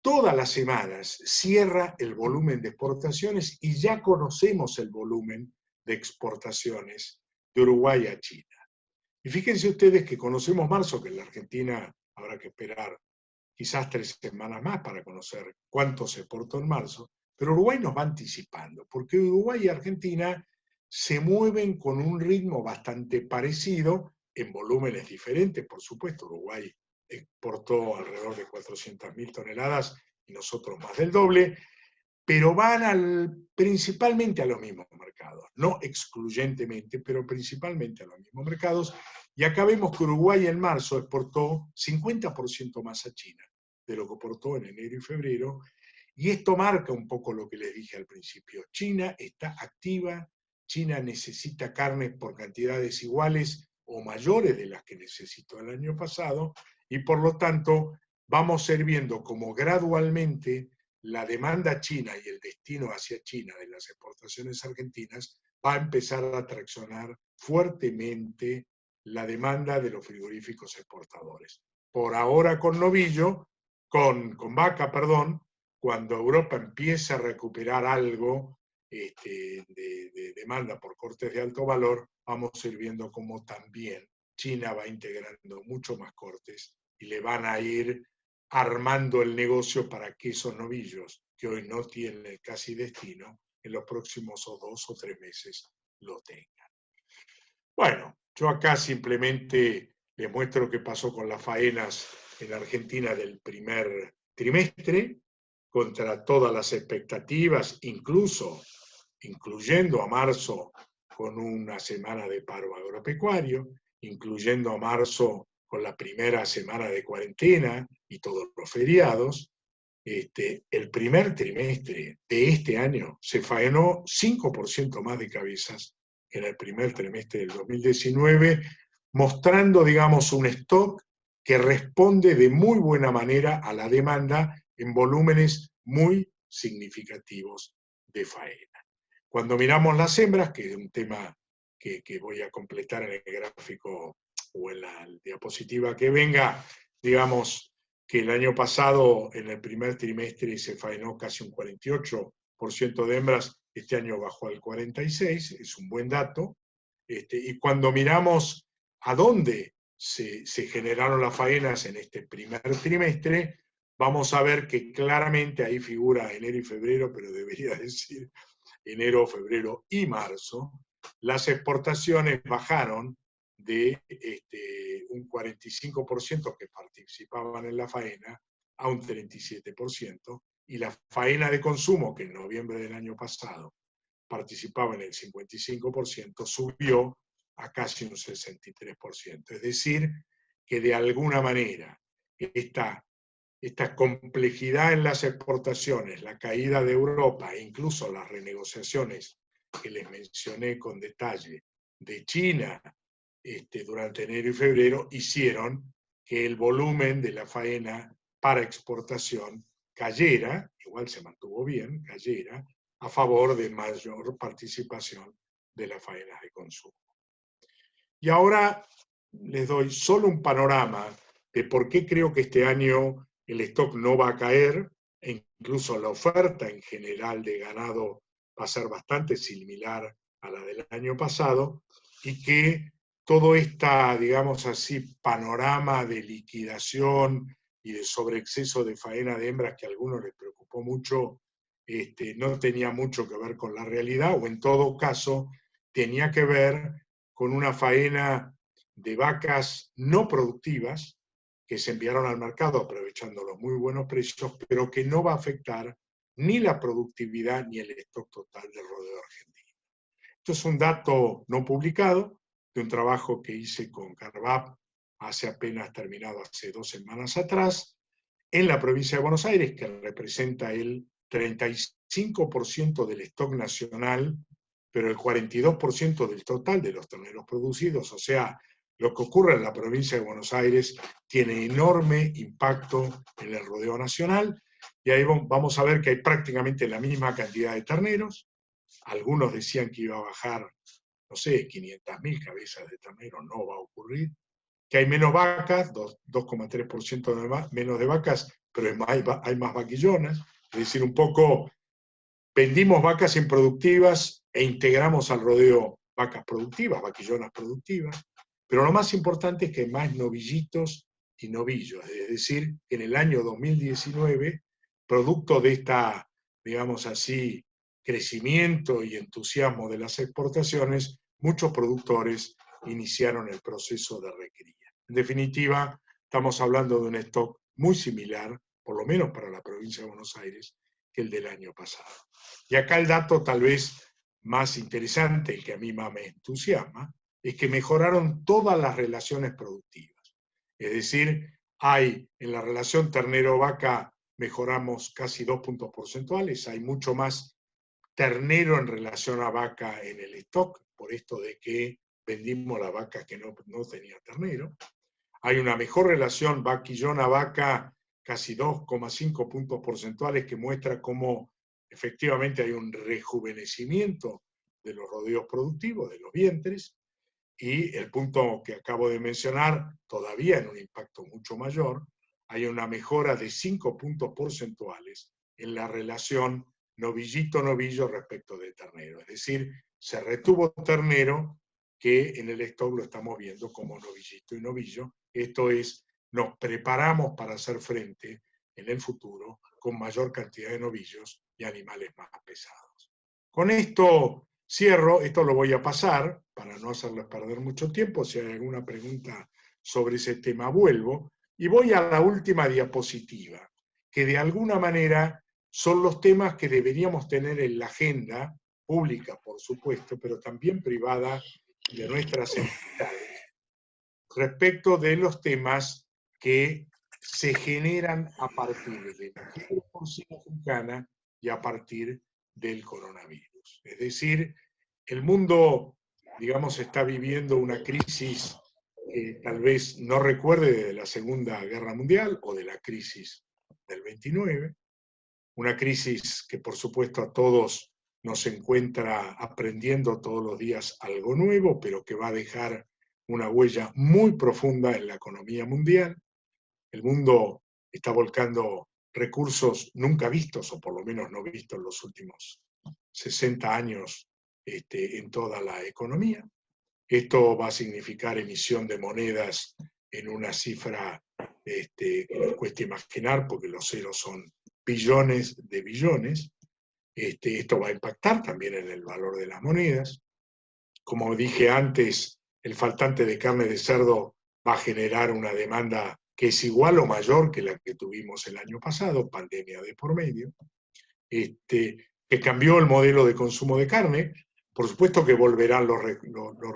todas las semanas cierra el volumen de exportaciones y ya conocemos el volumen de exportaciones de Uruguay a China. Y fíjense ustedes que conocemos marzo, que en la Argentina habrá que esperar quizás 3 semanas más para conocer cuánto se exportó en marzo, pero Uruguay nos va anticipando, porque Uruguay y Argentina se mueven con un ritmo bastante parecido, en volúmenes diferentes, por supuesto. Uruguay exportó alrededor de 400.000 toneladas y nosotros más del doble, pero van principalmente a los mismos mercados, no excluyentemente, pero principalmente a los mismos mercados. Y acá vemos que Uruguay en marzo exportó 50% más a China de lo que exportó en enero y febrero, y esto marca un poco lo que les dije al principio. China está activa, China necesita carne por cantidades iguales o mayores de las que necesitó el año pasado, y por lo tanto vamos a ir viendo cómo gradualmente la demanda china y el destino hacia China de las exportaciones argentinas va a empezar a traccionar fuertemente la demanda de los frigoríficos exportadores. Por ahora con novillo, con vaca, perdón, cuando Europa empieza a recuperar algo de demanda por cortes de alto valor, vamos a ir viendo cómo también China va integrando mucho más cortes y le van a ir armando el negocio para que esos novillos, que hoy no tienen casi destino, en los próximos 2 o 3 meses lo tengan. Bueno, yo acá simplemente les muestro qué pasó con las faenas en Argentina del primer trimestre, contra todas las expectativas, incluyendo a marzo con una semana de paro agropecuario, incluyendo a marzo con la primera semana de cuarentena y todos los feriados. El primer trimestre de este año se faenó 5% más de cabezas que en el primer trimestre del 2019, mostrando, digamos, un stock que responde de muy buena manera a la demanda en volúmenes muy significativos de faena. Cuando miramos las hembras, que es un tema que voy a completar en el gráfico o en la diapositiva que venga, digamos que el año pasado, en el primer trimestre, se faenó casi un 48% de hembras, este año bajó al 46%, es un buen dato. Y cuando miramos a dónde se generaron las faenas en este primer trimestre, vamos a ver que claramente ahí figura enero y febrero, pero debería decir enero, febrero y marzo, las exportaciones bajaron de un 45% que participaban en la faena a un 37%, y la faena de consumo, que en noviembre del año pasado participaba en el 55%, subió a casi un 63%. Es decir, que de alguna manera esta complejidad en las exportaciones, la caída de Europa e incluso las renegociaciones que les mencioné con detalle de China durante enero y febrero, hicieron que el volumen de la faena para exportación cayera, igual se mantuvo bien, cayera, a favor de mayor participación de las faenas de consumo. Y ahora les doy solo un panorama de por qué creo que este año el stock no va a caer, e incluso la oferta en general de ganado va a ser bastante similar a la del año pasado, y que todo esta, digamos así, panorama de liquidación y de sobreexceso de faena de hembras que a algunos les preocupó mucho, no tenía mucho que ver con la realidad, o en todo caso tenía que ver con una faena de vacas no productivas que se enviaron al mercado aprovechando los muy buenos precios, pero que no va a afectar ni la productividad ni el stock total del rodeo argentino. Esto es un dato no publicado de un trabajo que hice con Carvap hace apenas terminado, hace 2 semanas atrás, en la provincia de Buenos Aires, que representa el 35% del stock nacional, pero el 42% del total de los terneros producidos. O sea, lo que ocurre en la provincia de Buenos Aires tiene enorme impacto en el rodeo nacional, y ahí vamos a ver que hay prácticamente la misma cantidad de terneros. Algunos decían que iba a bajar, no sé, 500.000 cabezas de ternero, no va a ocurrir. Que hay menos vacas, 2,3% menos de vacas, pero hay más vaquillonas. Es decir, un poco vendimos vacas improductivas e integramos al rodeo vacas productivas, vaquillonas productivas, pero lo más importante es que hay más novillitos y novillos. Es decir, en el año 2019, producto de esta, digamos así, crecimiento y entusiasmo de las exportaciones, muchos productores iniciaron el proceso de recría. En definitiva, estamos hablando de un stock muy similar, por lo menos para la provincia de Buenos Aires, que el del año pasado. Y acá el dato tal vez más interesante, el que a mí más me entusiasma, es que mejoraron todas las relaciones productivas. Es decir, hay en la relación ternero-vaca mejoramos casi 2 puntos porcentuales, hay mucho más ternero en relación a vaca en el stock, por esto de que vendimos la vaca que no tenía ternero. Hay una mejor relación vaquillona-vaca, casi 2,5 puntos porcentuales, que muestra cómo efectivamente hay un rejuvenecimiento de los rodeos productivos, de los vientres, y el punto que acabo de mencionar, todavía en un impacto mucho mayor, hay una mejora de 5 puntos porcentuales en la relación novillito-novillo respecto de ternero. Es decir, se retuvo ternero, que en el stock lo estamos viendo como novillito y novillo. Esto es, nos preparamos para hacer frente en el futuro con mayor cantidad de novillos y animales más pesados. Con esto cierro, esto lo voy a pasar para no hacerles perder mucho tiempo. Si hay alguna pregunta sobre ese tema vuelvo. Y voy a la última diapositiva, que de alguna manera son los temas que deberíamos tener en la agenda pública, por supuesto, pero también privada de nuestras entidades, respecto de los temas que se generan a partir de la gripe porcina africana y a partir del coronavirus. Es decir, el mundo, digamos, está viviendo una crisis que tal vez no recuerde de la Segunda Guerra Mundial o de la crisis del 29, una crisis que por supuesto a todos nos encuentra aprendiendo todos los días algo nuevo, pero que va a dejar una huella muy profunda en la economía mundial. El mundo está volcando recursos nunca vistos, o por lo menos no vistos en los últimos 60 años en toda la economía. Esto va a significar emisión de monedas en una cifra que nos cuesta imaginar, porque los ceros son billones de billones. Esto va a impactar también en el valor de las monedas. Como dije antes, el faltante de carne de cerdo va a generar una demanda que es igual o mayor que la que tuvimos el año pasado, pandemia de por medio, que cambió el modelo de consumo de carne. Por supuesto que volverán los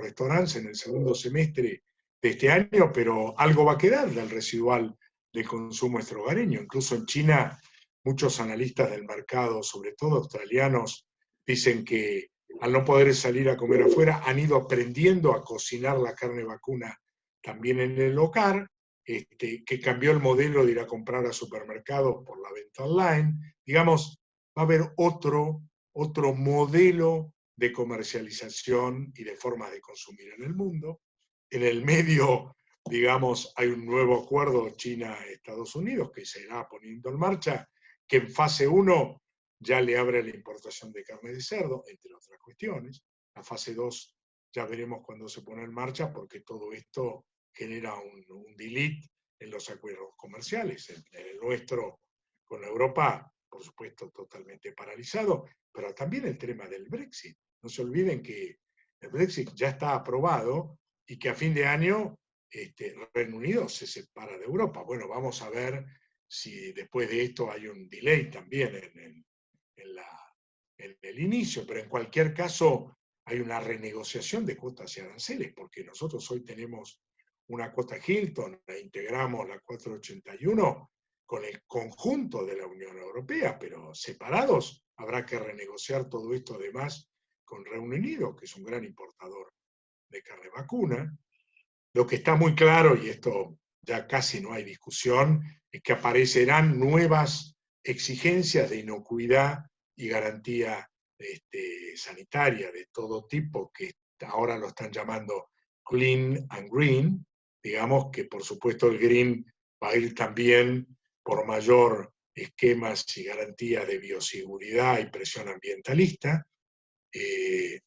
restaurantes en el segundo semestre de este año, pero algo va a quedar del residual del consumo extrahogareño. Incluso en China, muchos analistas del mercado, sobre todo australianos, dicen que al no poder salir a comer afuera, han ido aprendiendo a cocinar la carne vacuna también en el local, que cambió el modelo de ir a comprar a supermercados por la venta online. Digamos, va a haber otro modelo de comercialización y de formas de consumir en el mundo. En el medio, digamos, hay un nuevo acuerdo China-Estados Unidos que se irá poniendo en marcha, que en fase 1 ya le abre la importación de carne de cerdo, entre otras cuestiones. La fase 2 ya veremos cuándo se pone en marcha, porque todo esto genera un delete en los acuerdos comerciales. El nuestro con Europa, por supuesto, totalmente paralizado, pero también el tema del Brexit. No se olviden que el Brexit ya está aprobado y que a fin de año Reino Unido se separa de Europa. Bueno, vamos a ver si después de esto hay un delay también en el inicio, pero en cualquier caso hay una renegociación de cuotas y aranceles, porque nosotros hoy tenemos una cuota Hilton, e integramos la 481 con el conjunto de la Unión Europea, pero separados habrá que renegociar todo esto además con Reino Unido, que es un gran importador de carne vacuna. Lo que está muy claro, y esto ya casi no hay discusión, es que aparecerán nuevas exigencias de inocuidad y garantía sanitaria de todo tipo, que ahora lo están llamando clean and green. Digamos que por supuesto el green va a ir también por mayor esquemas y garantías de bioseguridad y presión ambientalista.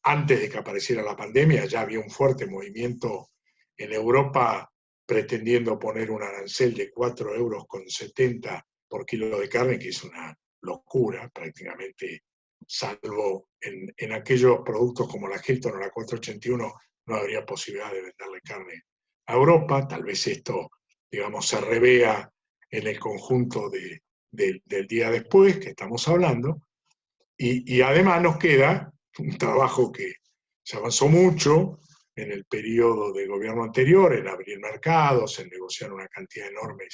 Antes de que apareciera la pandemia ya había un fuerte movimiento en Europa pretendiendo poner un arancel de 4,70 € por kilo de carne, que es una locura prácticamente, salvo en aquellos productos como la Hilton o la 481, no habría posibilidad de venderle carne a Europa. Tal vez esto, digamos, se revea en el conjunto del día después que estamos hablando. Y además nos queda un trabajo que se avanzó mucho en el periodo de gobierno anterior, en abrir mercados, en negociar una cantidad enorme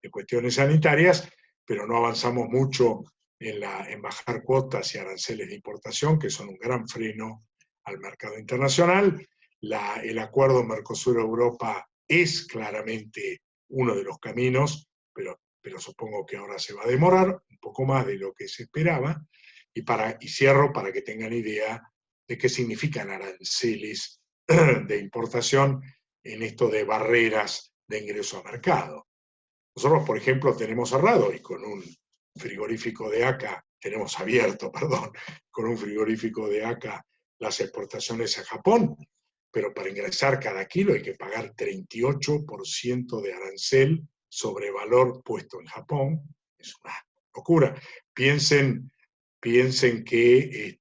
de cuestiones sanitarias, pero no avanzamos mucho en bajar cuotas y aranceles de importación, que son un gran freno al mercado internacional. El acuerdo Mercosur-Europa es claramente uno de los caminos, pero supongo que ahora se va a demorar un poco más de lo que se esperaba. Y cierro para que tengan idea de qué significan aranceles de importación en esto de barreras de ingreso a mercado. Nosotros, por ejemplo, tenemos cerrado y con un frigorífico de ACA, tenemos abierto, perdón, con un frigorífico de ACA las exportaciones a Japón, pero para ingresar cada kilo hay que pagar 38% de arancel sobre valor puesto en Japón. Es una locura. Piensen que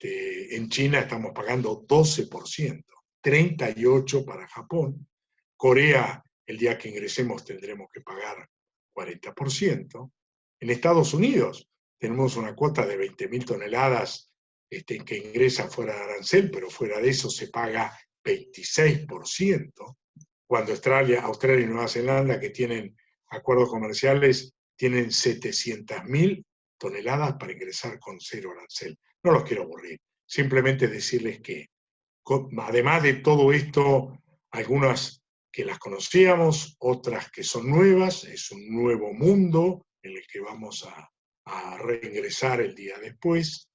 en China estamos pagando 12%, 38% para Japón. Corea, el día que ingresemos tendremos que pagar 40%. En Estados Unidos tenemos una cuota de 20.000 toneladas que ingresa fuera de arancel, pero fuera de eso se paga 26%, cuando Australia y Nueva Zelanda, que tienen acuerdos comerciales, tienen 700.000 toneladas para ingresar con cero arancel. No los quiero aburrir, simplemente decirles que, además de todo esto, algunas que las conocíamos, otras que son nuevas, es un nuevo mundo en el que vamos a reingresar el día después,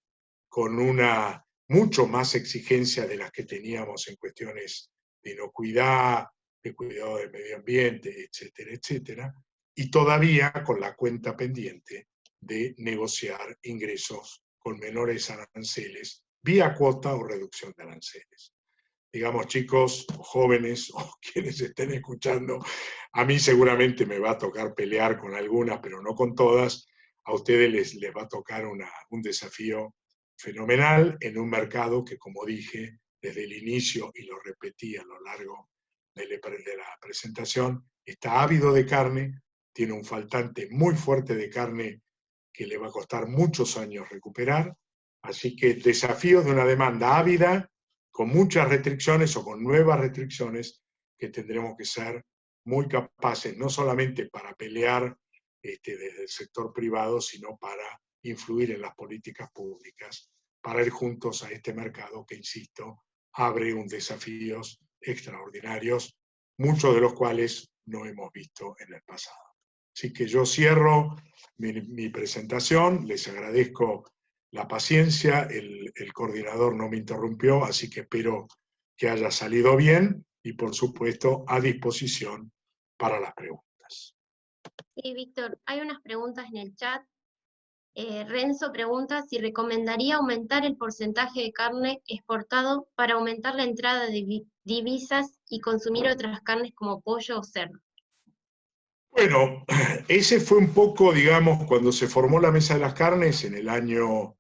con una mucho más exigencia de las que teníamos en cuestiones de inocuidad, de cuidado del medio ambiente, etcétera, etcétera, y todavía con la cuenta pendiente de negociar ingresos con menores aranceles, vía cuota o reducción de aranceles. Digamos, chicos, o jóvenes, o quienes estén escuchando, a mí seguramente me va a tocar pelear con algunas, pero no con todas. A ustedes les va a tocar un desafío fenomenal en un mercado que, como dije desde el inicio, y lo repetí a lo largo de la presentación, está ávido de carne, tiene un faltante muy fuerte de carne que le va a costar muchos años recuperar. Así que desafío de una demanda ávida, con muchas restricciones o con nuevas restricciones, que tendremos que ser muy capaces, no solamente para pelear desde el sector privado, sino para influir en las políticas públicas, para ir juntos a este mercado que, insisto, abre un desafíos extraordinarios, muchos de los cuales no hemos visto en el pasado. Así que yo cierro mi presentación, les agradezco la paciencia, el coordinador no me interrumpió, así que espero que haya salido bien y, por supuesto, a disposición para las preguntas. Sí, Víctor, hay unas preguntas en el chat. Renzo pregunta si recomendaría aumentar el porcentaje de carne exportado para aumentar la entrada de divisas y consumir otras carnes como pollo o cerdo. Bueno, ese fue un poco, digamos, cuando se formó la Mesa de las Carnes en el año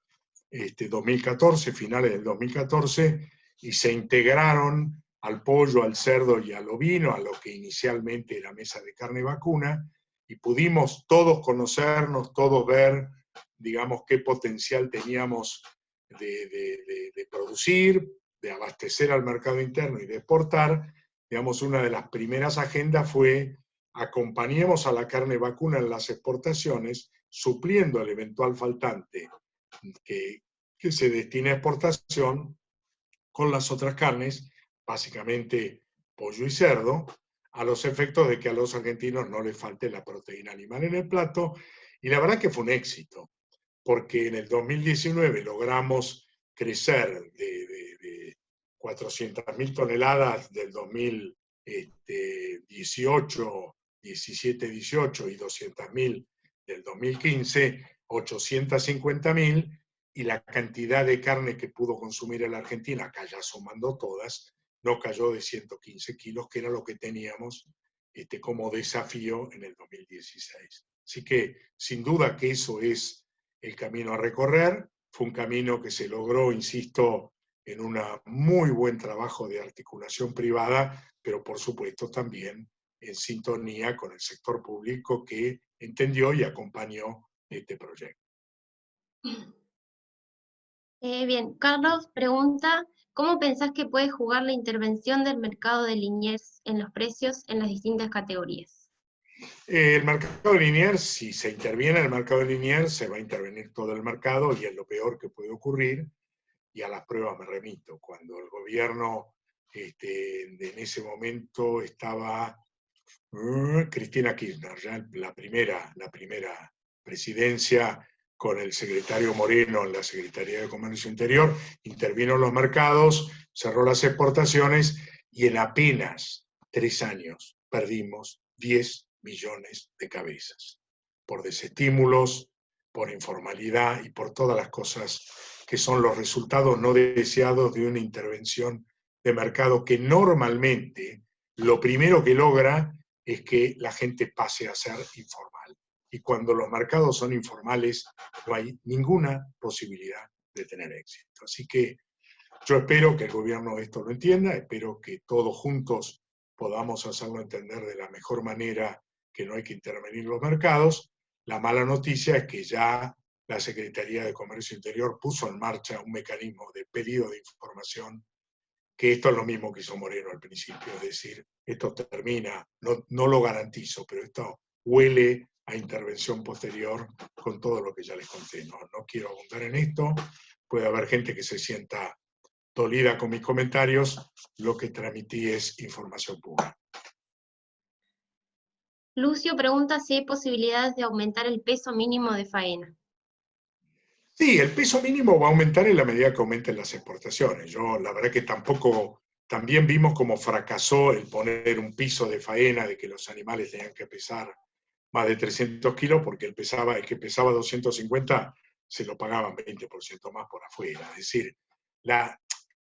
2014, finales del 2014, y se integraron al pollo, al cerdo y al ovino, a lo que inicialmente era Mesa de Carne Vacuna, y pudimos todos conocernos, todos ver, digamos, qué potencial teníamos de producir, de abastecer al mercado interno y de exportar. Digamos, una de las primeras agendas fue: acompañemos a la carne vacuna en las exportaciones, supliendo el eventual faltante que se destine a exportación con las otras carnes, básicamente pollo y cerdo, a los efectos de que a los argentinos no les falte la proteína animal en el plato. Y la verdad que fue un éxito, porque en el 2019 logramos crecer de 400.000 toneladas del 2018, 17-18 y 200.000 del 2015, 850.000, y la cantidad de carne que pudo consumir la Argentina, acá ya sumando todas, no cayó de 115 kilos, que era lo que teníamos como desafío en el 2016. Así que, sin duda que eso es el camino a recorrer. Fue un camino que se logró, insisto, en un muy buen trabajo de articulación privada, pero por supuesto también en sintonía con el sector público, que entendió y acompañó este proyecto. Bien, Carlos pregunta, ¿cómo pensás que puede jugar la intervención del mercado de Liniers en los precios en las distintas categorías? El mercado lineal, si se interviene en el mercado lineal, se va a intervenir todo el mercado, y es lo peor que puede ocurrir. Y a las pruebas me remito. Cuando el gobierno, en ese momento estaba Cristina Kirchner, ya la primera presidencia, con el secretario Moreno en la Secretaría de Comercio Interior, intervino en los mercados, cerró las exportaciones, y en apenas 3 años perdimos 10 millones de cabezas, por desestímulos, por informalidad y por todas las cosas que son los resultados no deseados de una intervención de mercado que normalmente lo primero que logra es que la gente pase a ser informal. Y cuando los mercados son informales, no hay ninguna posibilidad de tener éxito. Así que yo espero que el gobierno esto lo entienda, espero que todos juntos podamos hacerlo entender de la mejor manera que no hay que intervenir en los mercados. La mala noticia es que ya la Secretaría de Comercio Interior puso en marcha un mecanismo de pedido de información, que esto es lo mismo que hizo Moreno al principio, es decir, esto termina, no lo garantizo, pero esto huele a intervención posterior con todo lo que ya les conté. No quiero abundar en esto, puede haber gente que se sienta dolida con mis comentarios, lo que transmití es información pura. Lucio pregunta si hay posibilidades de aumentar el peso mínimo de faena. Sí, el peso mínimo va a aumentar en la medida que aumenten las exportaciones. Yo, la verdad que también vimos cómo fracasó el poner un piso de faena, de que los animales tenían que pesar más de 300 kilos, porque el que pesaba 250 se lo pagaban 20% más por afuera. Es decir,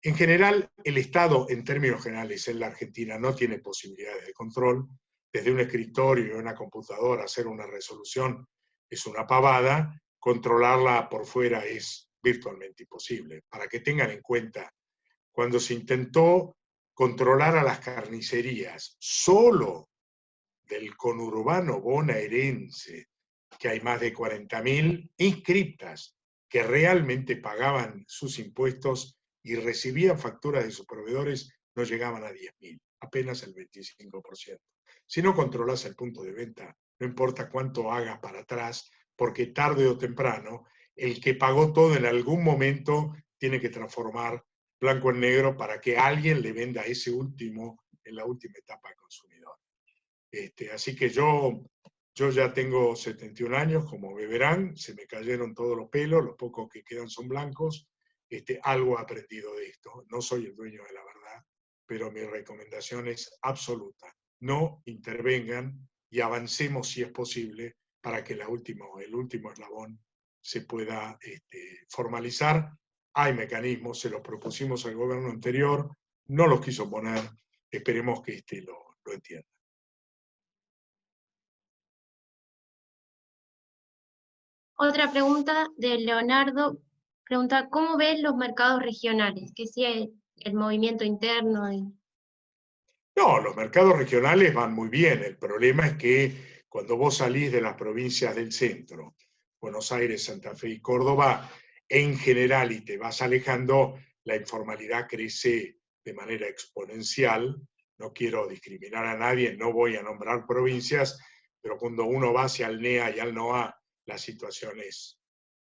en general, el Estado, en términos generales, en la Argentina no tiene posibilidades de control. Desde un escritorio y una computadora hacer una resolución es una pavada, controlarla por fuera es virtualmente imposible. Para que tengan en cuenta, cuando se intentó controlar a las carnicerías solo del conurbano bonaerense, que hay más de 40.000 inscriptas que realmente pagaban sus impuestos y recibían facturas de sus proveedores, no llegaban a 10.000, apenas el 25%. Si no controlas el punto de venta, no importa cuánto hagas para atrás, porque tarde o temprano, el que pagó todo en algún momento tiene que transformar blanco en negro para que alguien le venda ese último en la última etapa al consumidor. Así que yo ya tengo 71 años, como verán, se me cayeron todos los pelos, los pocos que quedan son blancos. Algo he aprendido de esto. No soy el dueño de la verdad, pero mi recomendación es absoluta. No intervengan y avancemos si es posible para que el último eslabón se pueda formalizar. Hay mecanismos, se los propusimos al gobierno anterior, no los quiso poner, esperemos que lo entienda. Otra pregunta de Leonardo, pregunta, ¿cómo ves los mercados regionales? Que si el movimiento interno. No, los mercados regionales van muy bien. El problema es que cuando vos salís de las provincias del centro, Buenos Aires, Santa Fe y Córdoba, en general, y te vas alejando, la informalidad crece de manera exponencial. No quiero discriminar a nadie, no voy a nombrar provincias, pero cuando uno va hacia el NEA y al NOA, la situación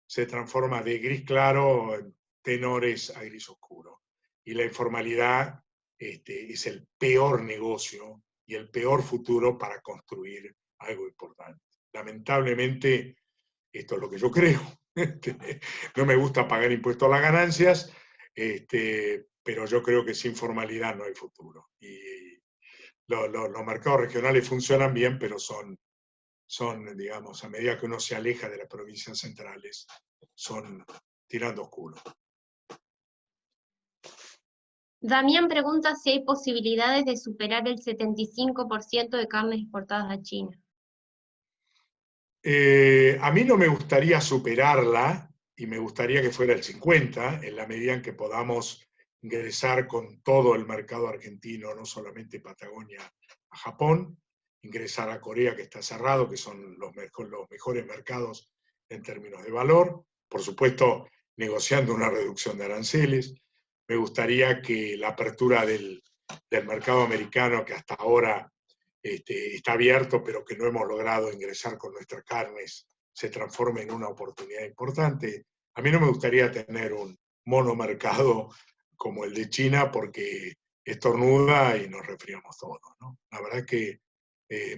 se transforma de gris claro en tenores a gris oscuro. Y la informalidad es el peor negocio y el peor futuro para construir algo importante. Lamentablemente, esto es lo que yo creo. No me gusta pagar impuestos a las ganancias, pero yo creo que sin formalidad no hay futuro. Y los mercados regionales funcionan bien, pero son, digamos, a medida que uno se aleja de las provincias centrales, son tirando oscuro. Damián pregunta si hay posibilidades de superar el 75% de carnes exportadas a China. A mí no me gustaría superarla, y me gustaría que fuera el 50%, en la medida en que podamos ingresar con todo el mercado argentino, no solamente Patagonia, a Japón, ingresar a Corea, que está cerrado, que son los mejores mercados en términos de valor, por supuesto, negociando una reducción de aranceles. Me gustaría que la apertura del mercado americano, que hasta ahora está abierto, pero que no hemos logrado ingresar con nuestras carnes, se transforme en una oportunidad importante. A mí no me gustaría tener un monomercado como el de China, porque estornuda y nos resfriamos todos, ¿no? La verdad es que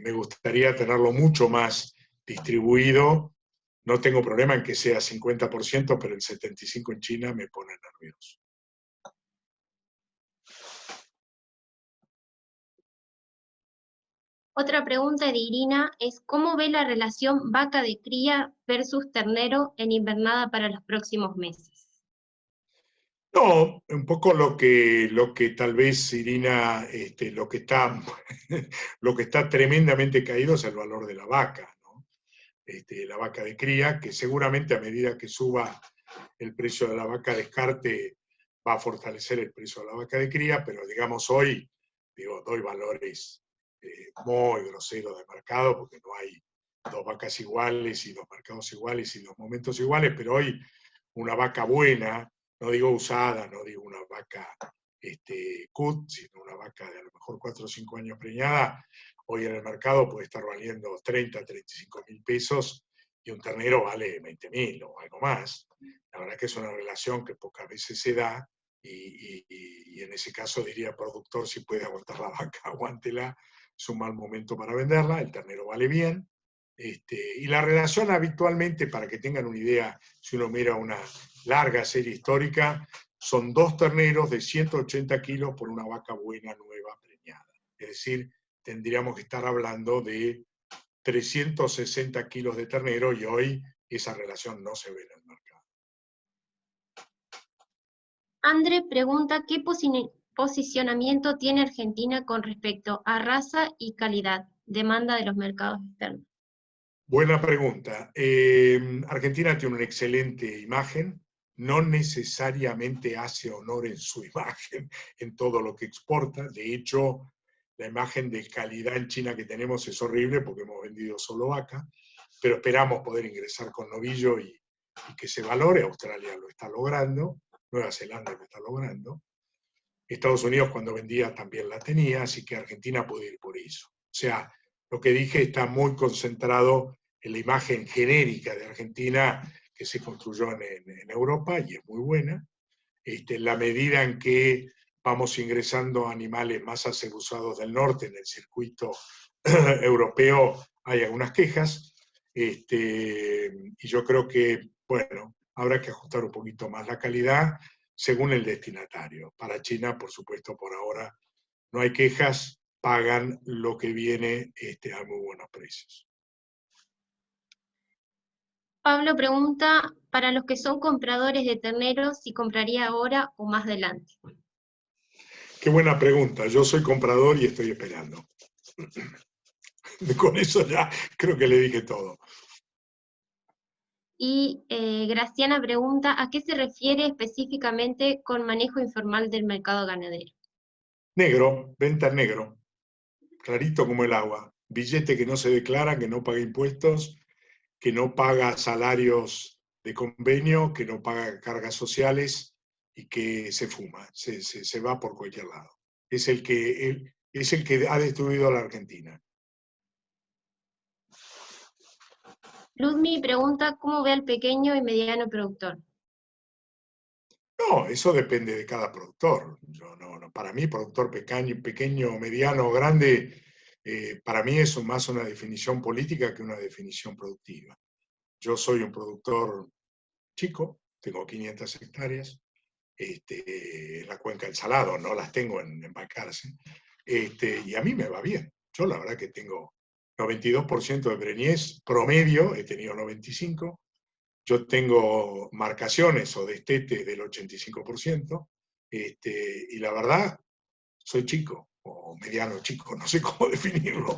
me gustaría tenerlo mucho más distribuido. No tengo problema en que sea 50%, pero el 75% en China me pone nervioso. Otra pregunta de Irina es, ¿cómo ve la relación vaca de cría versus ternero en invernada para los próximos meses? No, un poco lo que tal vez, Irina, lo que está, lo que está tremendamente caído es el valor de la vaca, ¿no? La vaca de cría, que seguramente a medida que suba el precio de la vaca de descarte va a fortalecer el precio de la vaca de cría, pero digamos hoy, doy valores muy groseros de mercado, porque no hay dos vacas iguales y dos mercados iguales y dos momentos iguales, pero hoy una vaca buena, no digo usada, no digo una vaca cut, sino una vaca de a lo mejor 4 o 5 años preñada, hoy en el mercado puede estar valiendo 30, 35 mil pesos y un ternero vale 20 mil o algo más. La verdad que es una relación que pocas veces se da y en ese caso diría productor, si puede aguantar la vaca, aguántela, es un mal momento para venderla, el ternero vale bien. Y la relación habitualmente, para que tengan una idea, si uno mira una larga serie histórica, son 2 terneros de 180 kilos por una vaca buena, nueva, preñada. Es decir, tendríamos que estar hablando de 360 kilos de ternero y hoy esa relación no se ve en el mercado. André pregunta, ¿qué posicionamiento tiene Argentina con respecto a raza y calidad, demanda de los mercados externos? Buena pregunta. Argentina tiene una excelente imagen, no necesariamente hace honor en su imagen en todo lo que exporta. De hecho, la imagen de calidad en China que tenemos es horrible porque hemos vendido solo vaca, pero esperamos poder ingresar con novillo y que se valore. Australia lo está logrando, Nueva Zelanda lo está logrando. Estados Unidos cuando vendía también la tenía, así que Argentina puede ir por eso. O sea, lo que dije está muy concentrado en la imagen genérica de Argentina que se construyó en Europa y es muy buena. En la medida en que vamos ingresando animales más aseguzados del norte en el circuito europeo, hay algunas quejas. Y yo creo que, bueno, habrá que ajustar un poquito más la calidad según el destinatario. Para China, por supuesto, por ahora no hay quejas, pagan lo que viene a muy buenos precios. Pablo pregunta, para los que son compradores de terneros, si compraría ahora o más adelante. Qué buena pregunta. Yo soy comprador y estoy esperando. Con eso ya creo que le dije todo. Y Graciana pregunta, ¿a qué se refiere específicamente con manejo informal del mercado ganadero? Negro, venta en negro, clarito como el agua. Billete que no se declara, que no paga impuestos, que no paga salarios de convenio, que no paga cargas sociales y que se fuma, se va por cualquier lado. Es el que ha destruido a la Argentina. Ludmi pregunta, ¿cómo ve al pequeño y mediano productor? No, eso depende de cada productor. Para mí, productor pequeño, mediano, grande, para mí es más una definición política que una definición productiva. Yo soy un productor chico, tengo 500 hectáreas, en la cuenca del Salado, no las tengo en Balcarce, y a mí me va bien. Yo la verdad que tengo 92% de preñez promedio, he tenido 95%, yo tengo marcaciones o destetes del 85%, y la verdad, soy chico, o mediano chico, no sé cómo definirlo,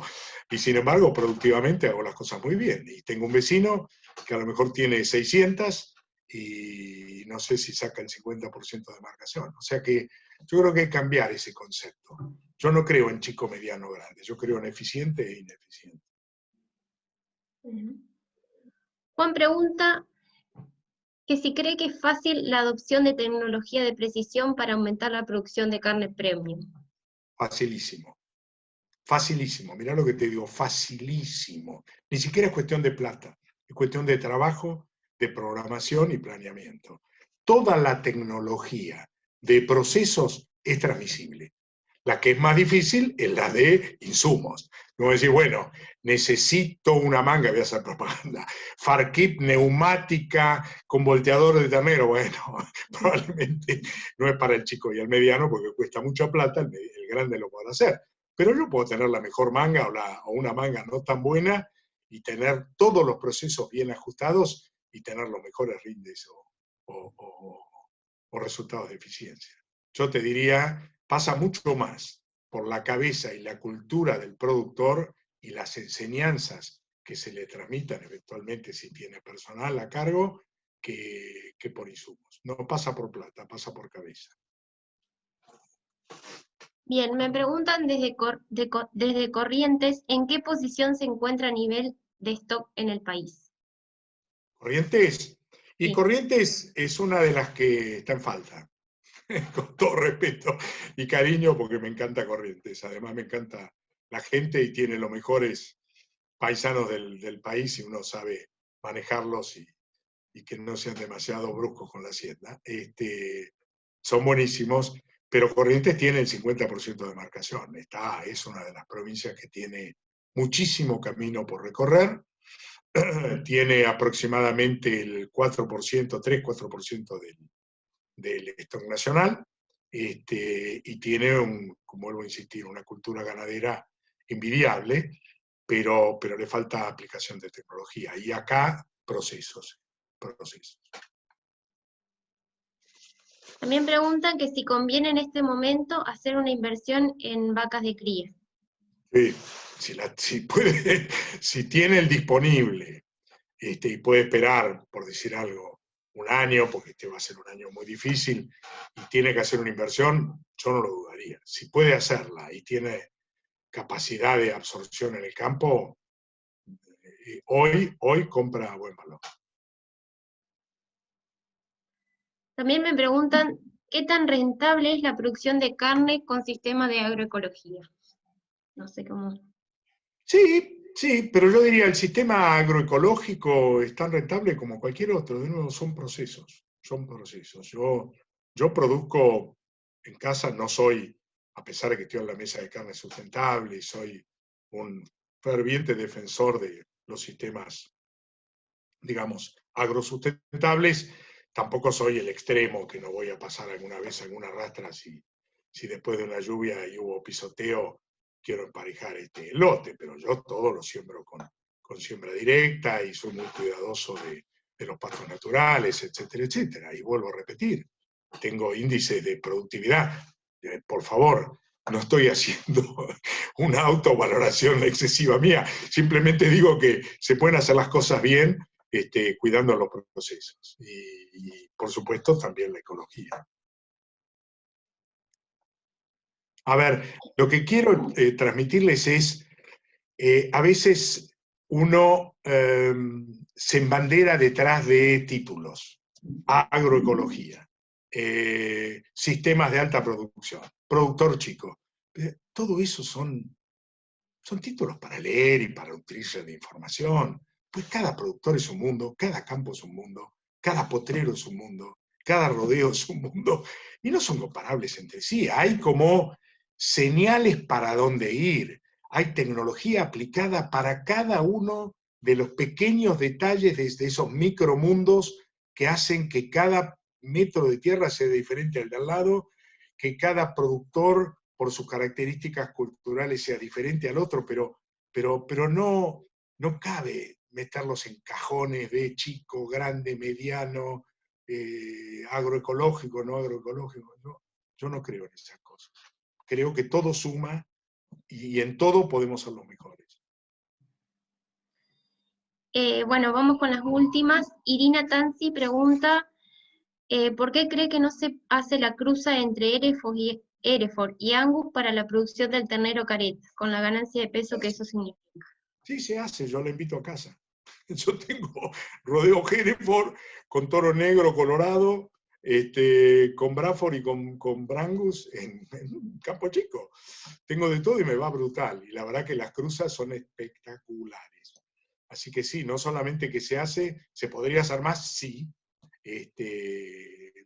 y sin embargo, productivamente hago las cosas muy bien, y tengo un vecino que a lo mejor tiene 600, y no sé si saca el 50% de marcación. O sea que yo creo que hay que cambiar ese concepto. Yo no creo en chico, mediano, grande, yo creo en eficiente e ineficiente. Juan pregunta que si cree que es fácil la adopción de tecnología de precisión para aumentar la producción de carne premium. Facilísimo. Facilísimo. Mirá lo que te digo, facilísimo. Ni siquiera es cuestión de plata, es cuestión de trabajo, de programación y planeamiento. Toda la tecnología de procesos es transmisible. La que es más difícil es la de insumos. Como decir, bueno, necesito una manga, voy a hacer propaganda, Farkip neumática con volteador de ternero. Bueno, probablemente no es para el chico y el mediano porque cuesta mucha plata, el grande lo podrá hacer. Pero yo puedo tener la mejor manga o una manga no tan buena y tener todos los procesos bien ajustados y tener los mejores rindes o resultados de eficiencia. Yo te diría, pasa mucho más por la cabeza y la cultura del productor y las enseñanzas que se le transmitan eventualmente si tiene personal a cargo, que por insumos. No pasa por plata, pasa por cabeza. Bien, me preguntan desde Corrientes, ¿en qué posición se encuentra a nivel de stock en el país? Corrientes. Y Sí. Corrientes es una de las que está en falta, con todo respeto y cariño, porque me encanta Corrientes. Además me encanta la gente y tiene los mejores paisanos del país y uno sabe manejarlos y que no sean demasiado bruscos con la hacienda. Son buenísimos, pero Corrientes tiene el 50% de marcación. Es una de las provincias que tiene muchísimo camino por recorrer. Tiene aproximadamente el 4%, 3-4% del stock nacional, y tiene, como vuelvo a insistir, una cultura ganadera envidiable, pero le falta aplicación de tecnología. Y acá, procesos. También preguntan que si conviene en este momento hacer una inversión en vacas de cría. Sí, si tiene el disponible y puede esperar, por decir algo, un año, porque este va a ser un año muy difícil, y tiene que hacer una inversión, yo no lo dudaría. Si puede hacerla y tiene capacidad de absorción en el campo, hoy compra a buen valor. También me preguntan, ¿qué tan rentable es la producción de carne con sistema de agroecología? No sé cómo... Sí, pero yo diría el sistema agroecológico es tan rentable como cualquier otro. De nuevo, son procesos. Yo produzco en casa, no soy, a pesar de que estoy en la mesa de carne sustentable y soy un ferviente defensor de los sistemas, digamos, agrosustentables, tampoco soy el extremo que no voy a pasar alguna vez alguna rastra si después de una lluvia y hubo pisoteo quiero emparejar este lote, pero yo todo lo siembro con siembra directa y soy muy cuidadoso de los pastos naturales, etcétera, etcétera. Y vuelvo a repetir, tengo índices de productividad. Por favor, no estoy haciendo una autovaloración excesiva mía, simplemente digo que se pueden hacer las cosas bien cuidando los procesos. Y por supuesto también la ecología. A ver, lo que quiero transmitirles es, a veces uno se embandera detrás de títulos, agroecología, sistemas de alta producción, productor chico. Todo eso son títulos para leer y para nutrirse de información. Pues cada productor es un mundo, cada campo es un mundo, cada potrero es un mundo, cada rodeo es un mundo, y no son comparables entre sí. Hay como señales para dónde ir. Hay tecnología aplicada para cada uno de los pequeños detalles de esos micromundos que hacen que cada metro de tierra sea diferente al de al lado, que cada productor, por sus características culturales, sea diferente al otro, pero no cabe meterlos en cajones de chico, grande, mediano, agroecológico, no agroecológico. Yo no creo en esas cosas. Creo que todo suma y en todo podemos ser los mejores. Bueno, vamos con las últimas. Irina Tanzi pregunta, ¿por qué cree que no se hace la cruza entre Hereford y Angus para la producción del ternero caret, con la ganancia de peso que eso significa? Sí, se hace, yo le invito a casa. Yo tengo rodeo Hereford con toro negro colorado, con Braford y con Brangus en un campo chico. Tengo de todo y me va brutal. Y la verdad que las cruzas son espectaculares. Así que sí, no solamente que se hace, ¿se podría hacer más? Sí.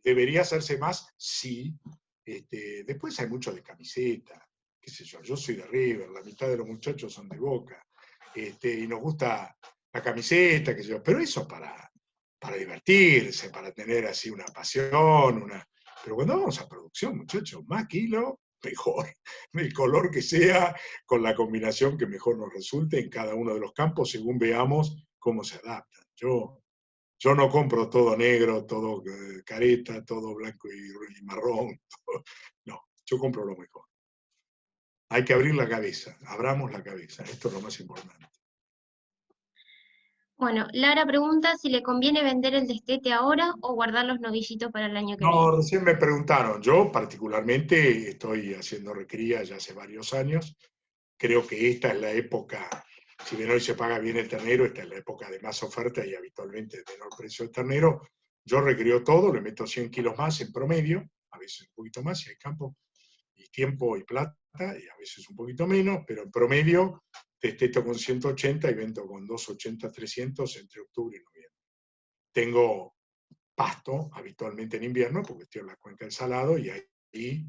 ¿Debería hacerse más? Sí. Después hay mucho de camiseta, qué sé yo soy de River, la mitad de los muchachos son de Boca, y nos gusta la camiseta, qué sé yo, pero eso para divertirse, para tener así una pasión, pero cuando vamos a producción, muchachos, más kilo, mejor, del color que sea, con la combinación que mejor nos resulte en cada uno de los campos, según veamos cómo se adaptan. Yo no compro todo negro, todo careta, todo blanco y marrón. Todo. No, yo compro lo mejor. Hay que abrir la cabeza, abramos la cabeza. Esto es lo más importante. Bueno, Lara pregunta si le conviene vender el destete ahora o guardar los novillitos para el año que viene. No, recién me preguntaron. Yo particularmente estoy haciendo recría ya hace varios años. Creo que esta es la época, si bien hoy se paga bien el ternero, esta es la época de más oferta y habitualmente de menor precio del ternero. Yo recrío todo, le meto 100 kilos más en promedio, a veces un poquito más si hay campo y tiempo y plata, y a veces un poquito menos, pero en promedio desteto con 180 y vendo con 280, 300 entre octubre y noviembre. Tengo pasto habitualmente en invierno, porque estoy en la cuenca del Salado, y ahí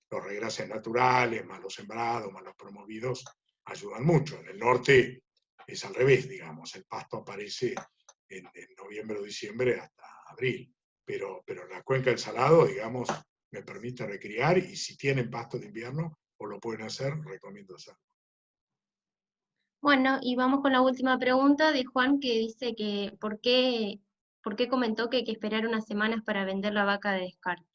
los regrases naturales, más los sembrados, más los promovidos, ayudan mucho. En el norte es al revés, digamos, el pasto aparece en noviembre o diciembre hasta abril, pero en la cuenca del Salado, digamos, me permite recriar, y si tienen pasto de invierno o lo pueden hacer, recomiendo hacerlo. Bueno, y vamos con la última pregunta de Juan, que dice que ¿por qué comentó que hay que esperar unas semanas para vender la vaca de descarte?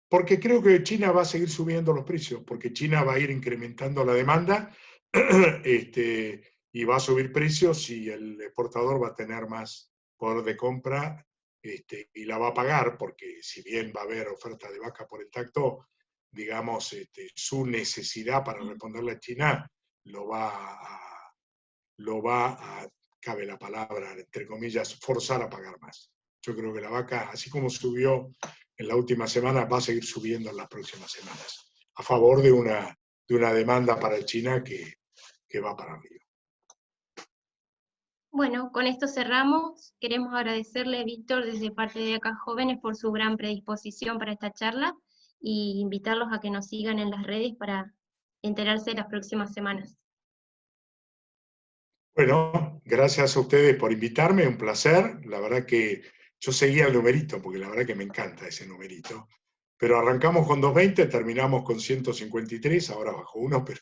Porque creo que China va a seguir subiendo los precios, porque China va a ir incrementando la demanda y va a subir precios, y el exportador va a tener más poder de compra y la va a pagar, porque si bien va a haber oferta de vaca por el tacto, digamos, su necesidad para responderle a China lo va a, cabe la palabra, entre comillas, forzar a pagar más. Yo creo que la vaca, así como subió en la última semana, va a seguir subiendo en las próximas semanas, a favor de una demanda para China que va para arriba. Bueno, con esto cerramos. Queremos agradecerle a Víctor desde parte de Acá Jóvenes por su gran predisposición para esta charla y invitarlos a que nos sigan en las redes para enterarse de las próximas semanas. Bueno, gracias a ustedes por invitarme, un placer. La verdad que yo seguía el numerito, porque la verdad que me encanta ese numerito. Pero arrancamos con 220, terminamos con 153, ahora bajo uno, pero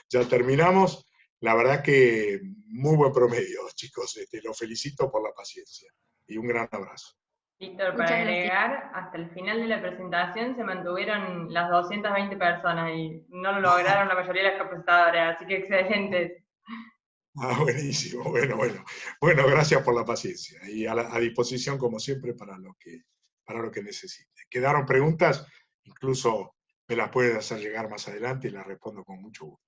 ya terminamos. La verdad que muy buen promedio, chicos. Los felicito por la paciencia y un gran abrazo. Víctor, para Muchas gracias. agregar, hasta el final de la presentación se mantuvieron las 220 personas y no lo lograron la mayoría de las capacitadoras, así que excelente. Ah, buenísimo, bueno. Bueno, gracias por la paciencia y a disposición como siempre para lo que necesite. ¿Quedaron preguntas? Incluso me las pueden hacer llegar más adelante y las respondo con mucho gusto.